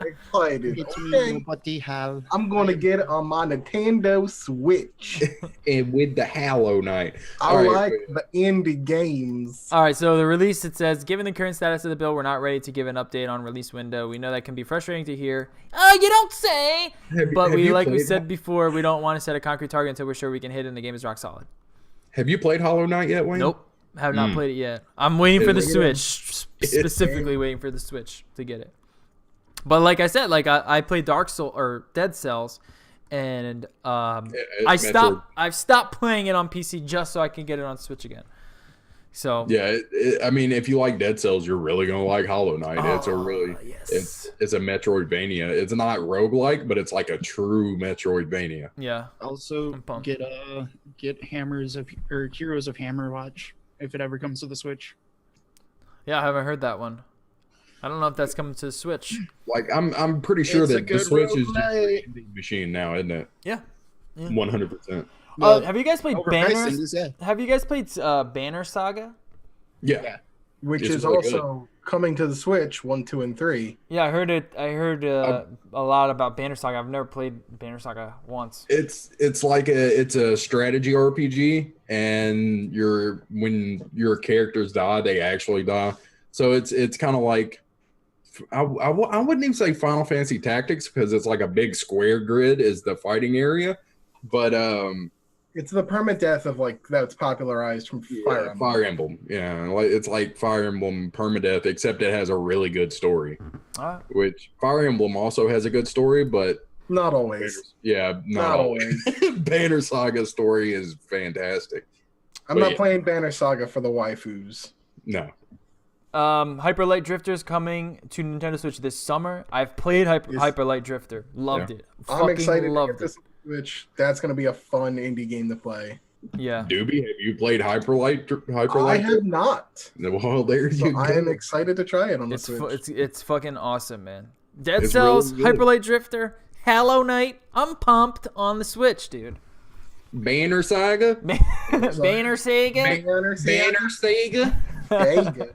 excited. Okay? I'm gonna get it on my Nintendo Switch. And with the Hollow Knight. I like the indie games. All right, so the release, it says, given the current status of the bill, we're not ready to give an update on release window. We know that can be frustrating to hear. Oh, you don't say. But we said before, we don't want to set a concrete target until we're sure we can hit it and the game is rock solid. Have you played Hollow Knight yet, Wayne? Nope. Have not played it yet. I'm waiting for the Switch. Specifically waiting for the Switch to get it. But like I said, like I played Dead Cells, and I've stopped playing it on PC just so I can get it on Switch again. So yeah, I mean, if you like Dead Cells, you're really gonna like Hollow Knight. It's a really it's a Metroidvania. It's not roguelike, but it's like a true Metroidvania. Yeah. Also get Heroes of Hammerwatch if it ever comes to the Switch. Yeah, I haven't heard that one. I don't know if that's coming to the Switch. Like I'm pretty sure that the Switch is just a vending machine now, isn't it? Yeah. 100%. Have you guys played Banner? Have you guys played Banner Saga? Yeah. Which It's is really also coming to the Switch 1, 2, and 3. Yeah, I heard it. I heard a lot about Banner Saga. I've never played Banner Saga once. It's like a strategy RPG, and when your characters die, they actually die. So it's kind of like I wouldn't even say Final Fantasy Tactics because it's like a big square grid is the fighting area, but it's the permadeath of like that's popularized from Fire Emblem. Fire Emblem. Yeah, it's like Fire Emblem permadeath, except it has a really good story. Which Fire Emblem also has a good story, but not always. Not always. Banner Saga story is fantastic. I'm not playing Banner Saga for the waifus. No. Hyper Light Drifter is coming to Nintendo Switch this summer. I've played Hyper Light Drifter. Loved it. I'm excited to get this Switch. That's going to be a fun indie game to play. Yeah. Doobie, have you played Hyper Light? I have not. Well, there you go. I am excited to try it on the Switch. It's fucking awesome, man. Dead Cells, really Hyper Light Drifter, Hollow Knight. I'm pumped on the Switch, dude. Banner Saga? Banner Saga? Banner Saga? Sega.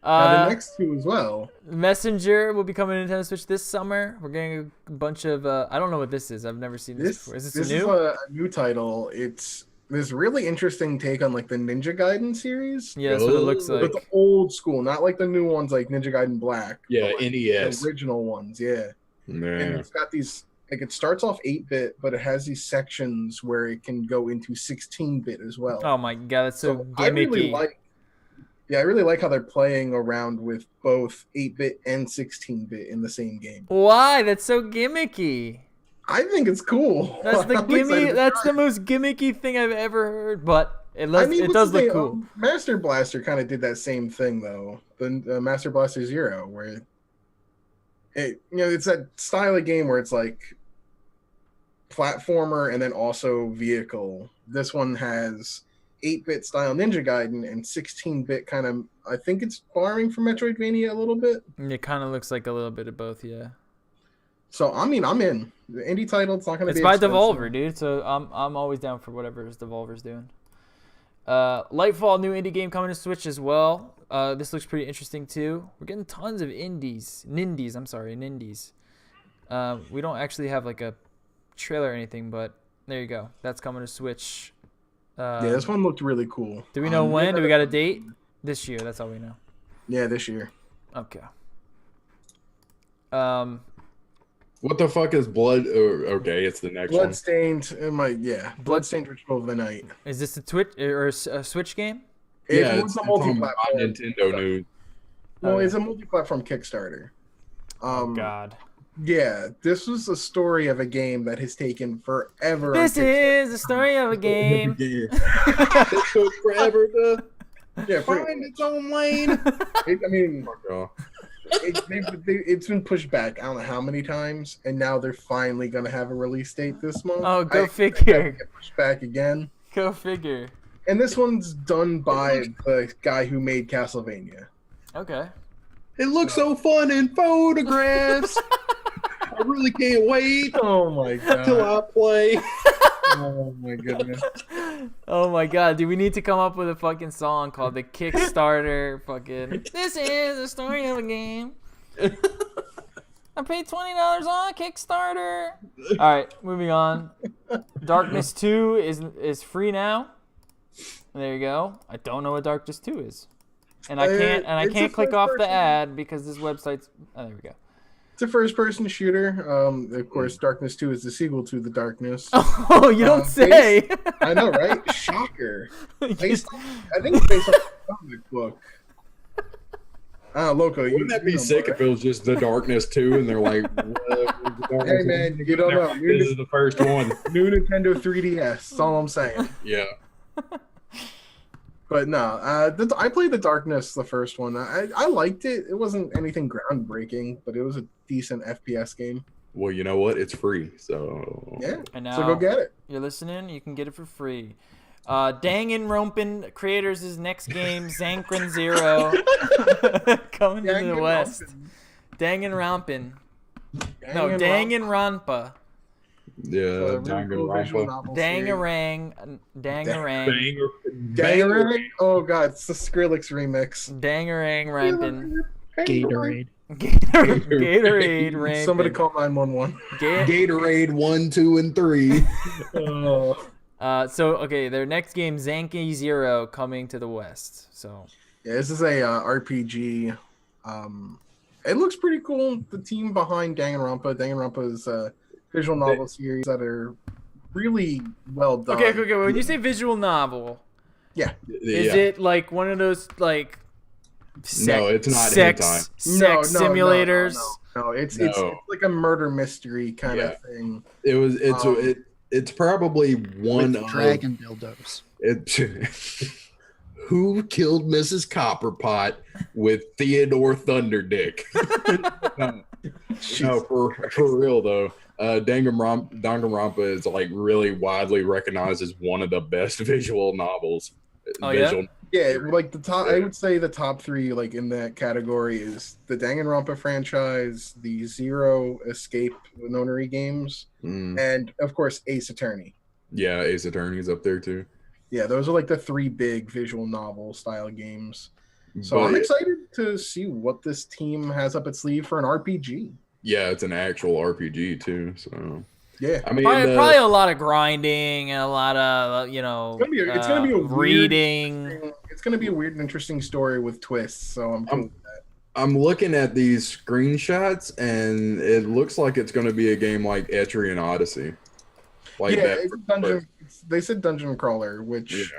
The next 2 as well. Messenger will be coming to Nintendo Switch this summer. We're getting a bunch of I don't know what this is. I've never seen this before. Is this new? This is a new title. It's this really interesting take on like the Ninja Gaiden series. Yeah, that's what it looks like. But the old school, not like the new ones like Ninja Gaiden Black. Yeah, like NES. The original ones, yeah. And it's got these like it starts off 8-bit, but it has these sections where it can go into 16-bit as well. Oh my god, that's so gimmicky. I really like how they're playing around with both 8-bit and 16-bit in the same game. Why? That's so gimmicky. I think it's cool. That's the most gimmicky thing I've ever heard, but it does look cool. Master Blaster kind of did that same thing though. The Master Blaster Zero, where it's that style of game where it's like platformer and then also vehicle. This one has 8-bit style Ninja Gaiden and 16-bit kind of. I think it's borrowing from Metroidvania a little bit. It kind of looks like a little bit of both, yeah. So I mean, I'm in. The indie title. It's not going to be. It's by expensive. Devolver, dude. So I'm always down for whatever Devolver's doing. Lightfall, new indie game coming to Switch as well. This looks pretty interesting too. We're getting tons of nindies. We don't actually have like a trailer or anything, but there you go. That's coming to Switch. Yeah, this one looked really cool. Do we know when? Do we got a date? This year. That's all we know. Yeah, this year. Okay. What the fuck is blood? Okay, it's the next one. Bloodstained. Bloodstained Ritual of the Night. Is this a TWIT or a Switch game? Yeah, it's a multi-platform. Nintendo news. Well, it's a multi-platform Kickstarter. God. Yeah, this was a story of a game that has taken forever. This is the story of a game. It took forever to find its own lane. It's been pushed back. I don't know how many times, and now they're finally gonna have a release date this month. Oh, go figure. Get pushed back again. Go figure. And this one's done by the guy who made Castlevania. Okay. It looks so fun in photographs. I really can't wait. Oh my god. Till I play. Oh my goodness. Oh my god, do we need to come up with a fucking song called the Kickstarter fucking This is the story of a game. I paid $20 on Kickstarter. Alright, moving on. Darkness 2 is free now. There you go. I don't know what Darkness 2 is. And I can't click off the ad because this website's there we go. It's a first-person shooter. Of course, Darkness 2 is the sequel to The Darkness. Oh, you don't say. I know, right? Shocker. I think it's based on a comic book. Loco, wouldn't that be sick if it was just The Darkness 2 and they're like, hey man, you don't know. This is the first one. New Nintendo 3DS. That's all I'm saying. Yeah. But no, I played The Darkness, the first one. I liked it. It wasn't anything groundbreaking, but it was a decent FPS game. Well, you know what? It's free, so yeah. And now so go get it. You're listening. You can get it for free. Danganronpa creators' next game, Zankrin Zero, coming to the West. Danganronpa. No, Danganronpa. Yeah, Danganronpa. Dangarang. Oh god, it's the Skrillex remix. Dangarang ramping. Gatorade. Gatorade ramping. Somebody call 911. Gatorade 1, 2, and 3. So okay, their next game, Zanki Zero, coming to the West. So yeah, this is a RPG. It looks pretty cool. The team behind Danganronpa is a visual novel series that are really well done. Okay. When you say visual novel, is it like one of those like? No, it's not sex simulators. No, it's like a murder mystery kind of thing. It's probably one of dragon dildos. Who killed Mrs. Copperpot with Theodore Thunderdick? No, for real though. Danganronpa is like really widely recognized as one of the best visual novels. Yeah, like the top. I would say the top three, like in that category, is the Danganronpa franchise, the Zero Escape Nonary games, and of course Ace Attorney. Yeah, Ace Attorney's up there too. Yeah, those are like the three big visual novel style games. So I'm excited to see what this team has up its sleeve for an RPG. Yeah, it's an actual RPG too. So yeah, I mean, probably a lot of grinding and a lot of it's gonna be a reading. It's gonna be a weird and interesting story with twists. So I'm cool with that. I'm looking at these screenshots and it looks like it's gonna be a game like Etrian Odyssey. Like they said dungeon crawler, which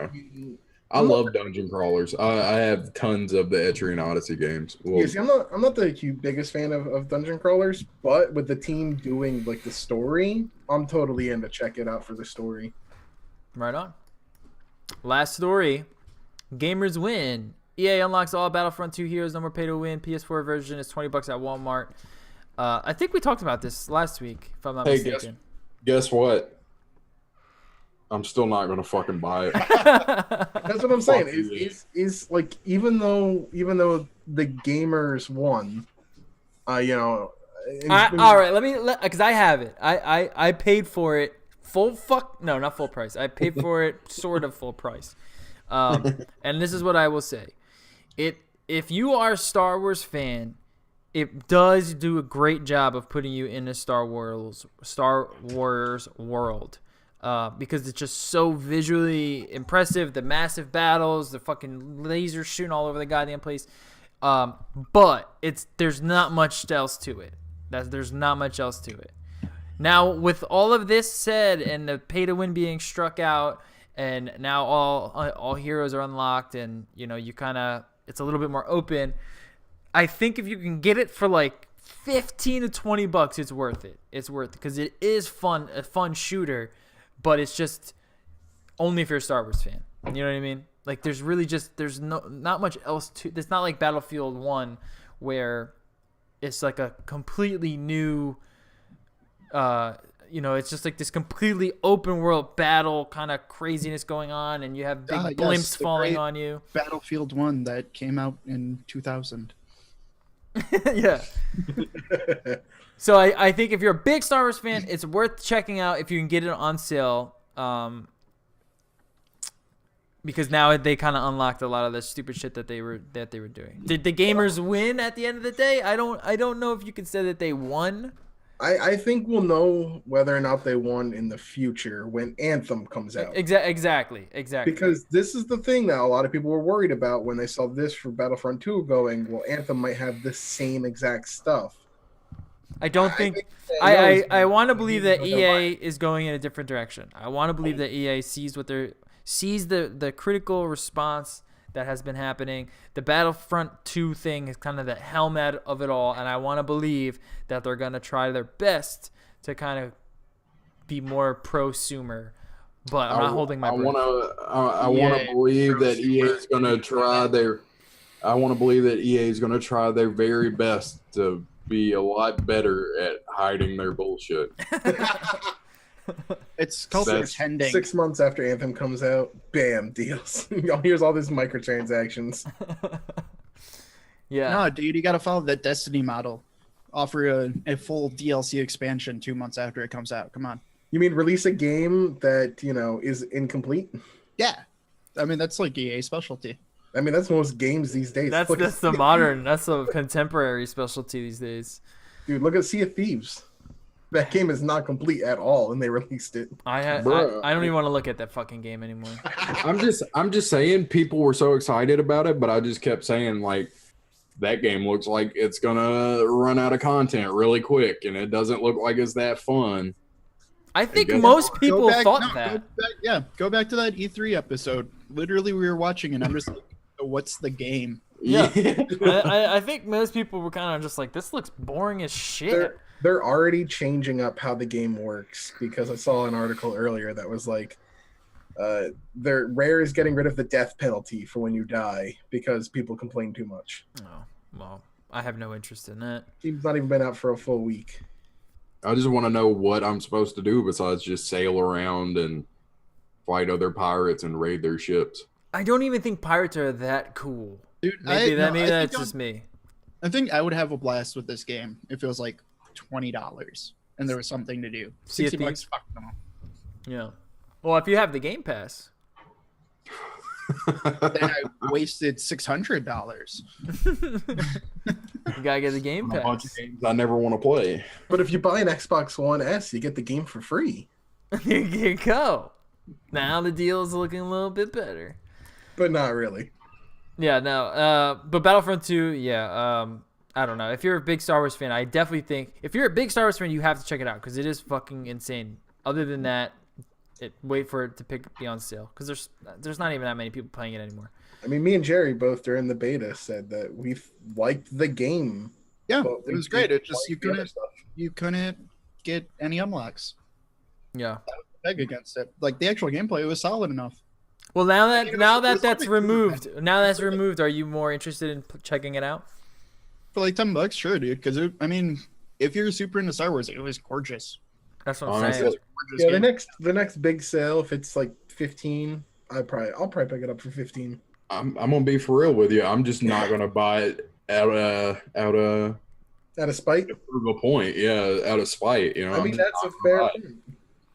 I love dungeon crawlers. I have tons of the Etrian Odyssey games. Well, see, I'm not the biggest fan of dungeon crawlers, but with the team doing like the story, I'm totally in to check it out for the story. Right on. Last story. Gamers win. EA unlocks all Battlefront 2 Heroes, no more pay to win. PS4 version is $20 at Walmart. I think we talked about this last week, if I'm not mistaken. Guess what? I'm still not gonna fucking buy it. That's what I'm saying. Fuck you. Is like even though the gamers won, All right, because I have it. I paid for it not full price. I paid for it sort of full price. And this is what I will say. If you are a Star Wars fan, it does do a great job of putting you in a Star Wars world. Because it's just so visually impressive. The massive battles, the fucking lasers shooting all over the goddamn place. But there's not much else to it. There's not much else to it. Now, with all of this said, and the pay to win being struck out, and now all heroes are unlocked, and it's a little bit more open. I think if you can get it for like $15 to $20, it's worth it. It's worth it because it is a fun shooter, but it's just only if you're a Star Wars fan. You know what I mean? Like there's not much else to. It's not like Battlefield 1 where it's like a completely new. It's just like this completely open world battle kind of craziness going on, and you have big blimps falling on you. Battlefield 1 that came out in 2000. Yeah. So I think if you're a big Star Wars fan, it's worth checking out if you can get it on sale. Because now they kind of unlocked a lot of the stupid shit that they were doing. Did the gamers win at the end of the day? I don't know if you can say that they won. I think we'll know whether or not they won in the future when Anthem comes out. Exactly. Because this is the thing that a lot of people were worried about when they saw this for Battlefront 2 going, well, Anthem might have the same exact stuff. I don't think... I want to believe that EA is going in a different direction. I want to believe that EA sees the critical response that has been happening. The Battlefront 2 thing is kind of the helmet of it all, and I want to believe that they're going to try their best to kind of be more prosumer. But I'm not holding my breath. I want to believe that EA is going to try their. I want to believe that EA is going to try their very best to be a lot better at hiding their bullshit. It's called pretending. 6 months after Anthem comes out, bam, deals. Here's all these microtransactions. Yeah. No, dude, you got to follow that Destiny model. Offer a full DLC expansion 2 months after it comes out. Come on. You mean release a game that, is incomplete? Yeah. I mean, that's like EA specialty. I mean, that's most games these days. That's the contemporary specialty these days. Dude, look at Sea of Thieves. That game is not complete at all, and they released it. I don't even want to look at that fucking game anymore. I'm just saying, people were so excited about it, but I just kept saying like, that game looks like it's gonna run out of content really quick, and it doesn't look like it's that fun. I think most people thought that. Go back to that E3 episode. Literally, we were watching, and I'm just like, what's the game? Yeah. I think most people were kind of just like, this looks boring as shit. They're already changing up how the game works, because I saw an article earlier that was like, Rare is getting rid of the death penalty for when you die because people complain too much. Oh, well, I have no interest in that. Game's not even been out for a full week. I just want to know what I'm supposed to do besides just sail around and fight other pirates and raid their ships. I don't even think pirates are that cool. Dude, maybe that's just me. I think I would have a blast with this game if it was like $20 and there was something to do. $60, fuck no. Yeah. Well, if you have the Game Pass. Then I wasted $600. You gotta get the Game Pass. A bunch of games I never want to play. But if you buy an Xbox One S, you get the game for free. There you go. Now the deal is looking a little bit better. But not really. Yeah, no. But Battlefront 2, I don't know. If you're a big Star Wars fan, I definitely think if you're a big Star Wars fan, you have to check it out because it is fucking insane. Other than that, wait for it to be on sale because there's not even that many people playing it anymore. I mean, me and Jerry both during the beta said that we liked the game. Yeah, it was great. It just you couldn't get any unlocks. Yeah, beg against it. Like the actual gameplay was solid enough. Well, now that's removed, are you more interested in checking it out? For like $10, sure, dude. Because I mean, if you're super into Star Wars, it was gorgeous. That's what I'm Honestly, saying. We're just Yeah, getting- the next big sale, if it's like 15, I'll probably pick it up for 15. I'm gonna be for real with you. I'm just not gonna buy it out of Out of spite. prove a point. Yeah, out of spite. You know, I I'm mean, just that's a not gonna fair buy it. point.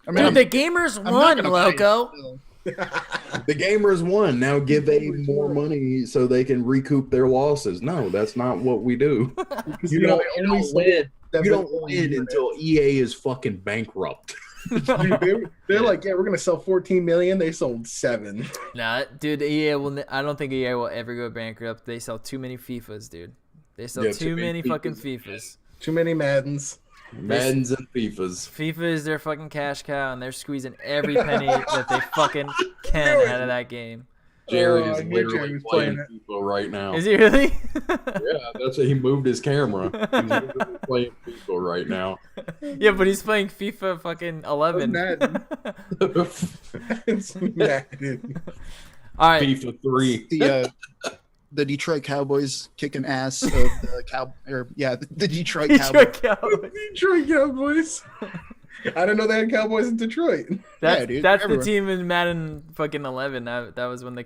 I mean, Dude, the gamers I'm not won, gonna buy it Loco. still. The gamers won. Now give Abe more money so they can recoup their losses. No, that's not what we do. Because, You don't, they you only don't sold win. You 7 don't win million until EA is fucking bankrupt. Dude, they're like, yeah, we're gonna sell 14 million. They sold 7. Nah, dude, EA will. I don't think EA will ever go bankrupt. They sell too many FIFAs, dude. They sell Yeah, too many fucking FIFAs. FIFAs. Too many Maddens. Maddens and FIFAs. FIFA is their fucking cash cow, and they're squeezing every penny that they fucking can out of that game. Jerry Oh, is I knew literally Jerry was playing playing FIFA right now. Is he really? Yeah, that's what he moved his camera. He's literally playing FIFA right now. Yeah, but he's playing FIFA fucking 11. Madden. It's Madden. All right. FIFA 3. The Detroit Cowboys kicking ass of the the Detroit Cowboys. Detroit Cowboys. Detroit Cowboys. I didn't know they had Cowboys in Detroit. That's, dude, that's the everywhere. team in Madden fucking 11. That was when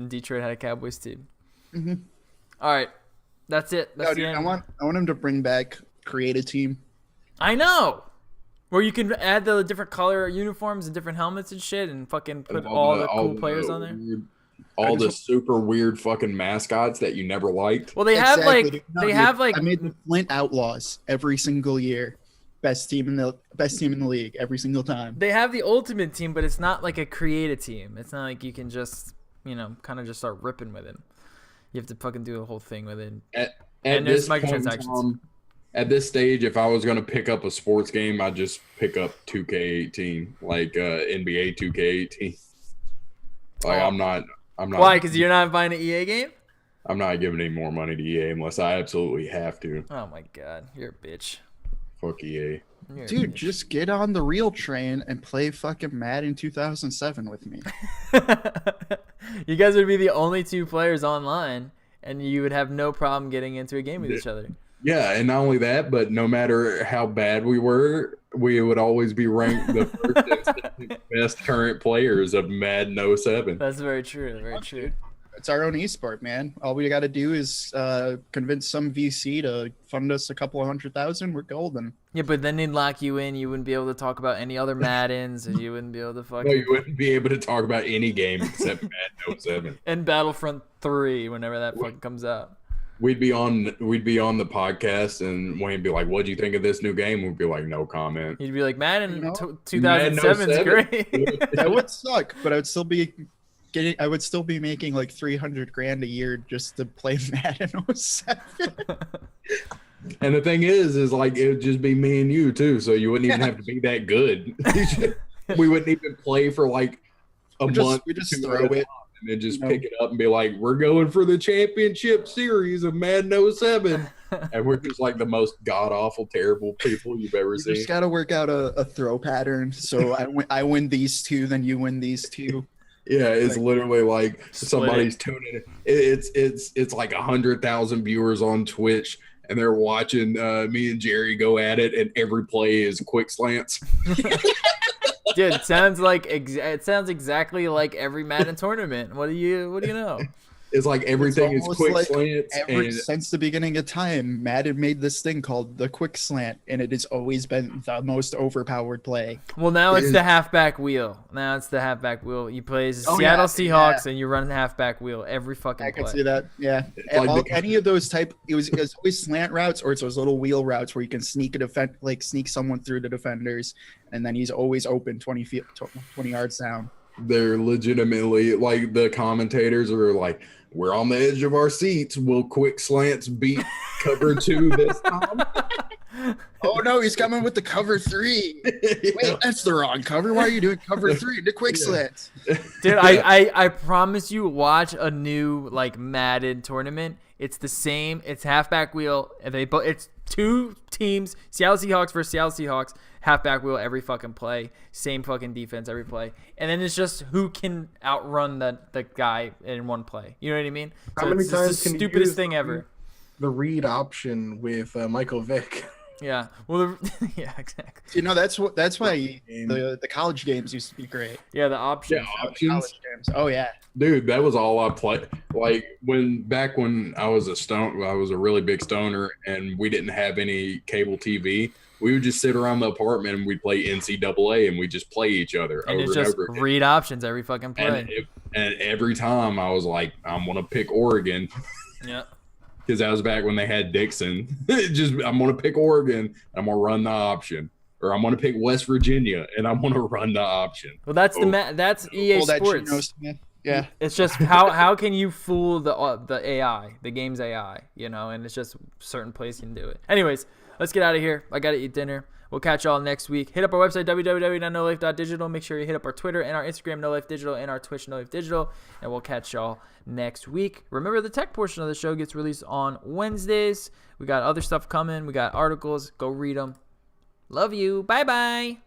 Detroit had a Cowboys team. Mhm. All right. That's it. That's No, the dude, end. I want him to bring back create a team. I know. Where you can add the different color uniforms and different helmets and shit and fucking put all the cool players on there. All the super weird fucking mascots that you never liked. Well, they have Exactly, like dude. No, they dude, have like I made the Flint Outlaws every single year. Best team in the league every single time. they have the ultimate team, but it's not like a creative team. It's not like you can just kind of just start ripping with it. You have to fucking do a whole thing with it. At And there's this point in microtransactions. time, at this stage, if I was going to pick up a sports game, I'd just pick up 2K18, like NBA 2K18. Like Oh. I'm not. Why? Because you're not buying an EA game? I'm not giving any more money to EA unless I absolutely have to. Oh my god, you're a bitch. Fuck EA. You're a Dude, bitch. just get on the real train and play fucking Madden 2007 with me. You guys would be the only two players online, and you would have no problem getting into a game with each other. Yeah, and not only that, but no matter how bad we were, we would always be ranked the first and second best current players of Madden 07. That's very true. Very true. It's our own esport, man. All we got to do is convince some VC to fund us a couple of $100,000. We're golden. Yeah, but then they'd lock you in. You wouldn't be able to talk about any other Maddens, and you wouldn't be able to No, fucking. you wouldn't be able to talk about any game except Madden 07. And Battlefront 3, whenever that fucking comes out. We'd be on the podcast, and Wayne'd be like, "What'd you think of this new game?" We'd be like, "No comment." You'd be like, Madden You know, 2007 is 07? great. That would suck, but I would still be making like $300,000 a year just to play Madden 07. And the thing is like it would just be me and you too, so you wouldn't even have to be that good. We wouldn't even play for like a month. We just 2 throw at a it. time, and then just No. pick it up and be like, "We're going for the championship series of Madden 07." And we're just like the most god awful, terrible people you've ever You seen. just got to work out a throw pattern. So I win these two, then you win these two. Yeah, it's Like, literally like split somebody's tuning in. It's like 100,000 viewers on Twitch, and they're watching me and Jerry go at it, and every play is quick slants. Dude, it sounds exactly like every Madden tournament. What do you know? It's like everything is almost quick like slants, and Since the beginning of time, Madden made this thing called the quick slant, and it has always been the most overpowered play. Well, now It it's is- the halfback wheel. Now it's the halfback wheel. You play as the Oh, Seattle yeah, Seahawks, and you run the halfback wheel every fucking I can play. see that. Yeah, It's like the- any of those type. It's always slant routes, or it's those little wheel routes where you can sneak sneak someone through the defenders, and then he's always open 20 yards down. they're legitimately like the commentators are like, "We're on the edge of our seats. Will quick slants beat cover 2 this time?" Oh no, he's coming with the cover 3. Wait, that's the wrong cover. Why are you doing cover 3? The quick Yeah. slant. Dude, I promise you, watch a new like Madden tournament. It's the same. It's halfback wheel, and it's two teams: Seattle Seahawks versus Seattle Seahawks. Halfback wheel every fucking play, same fucking defense every play, and then it's just who can outrun the guy in one play. You know what I mean? How So many it's times just the can you stupidest use thing ever. the read option with Michael Vick? Yeah. Well, yeah, exactly. You know, that's why Game. the college games used to be great. Yeah, the options. Yeah, options. College games. Oh yeah. Dude, that was all I played. Like back when I was a really big stoner, and we didn't have any cable TV. We would just sit around the apartment and we'd play NCAA, and we just play each other And over it's and just over again. read options every fucking play. And every time I was like, I'm gonna pick Oregon. Yeah. Because that was back when they had Dixon. I'm gonna pick Oregon. And I'm gonna run the option, or I'm gonna pick West Virginia, and I'm gonna run the option. Well, that's that's EA Pull that Sports. Geno Smith. Yeah. It's just how can you fool the AI, the game's AI, you know? And it's just certain place can do it. Anyways, let's get out of here. I gotta eat dinner. We'll catch y'all next week. Hit up our website, www.nolife.digital. Make sure you hit up our Twitter and our Instagram, NoLifeDigital, and our Twitch, NoLifeDigital. And we'll catch y'all next week. Remember, the tech portion of the show gets released on Wednesdays. We got other stuff coming. We got articles. Go read them. Love you. Bye-bye.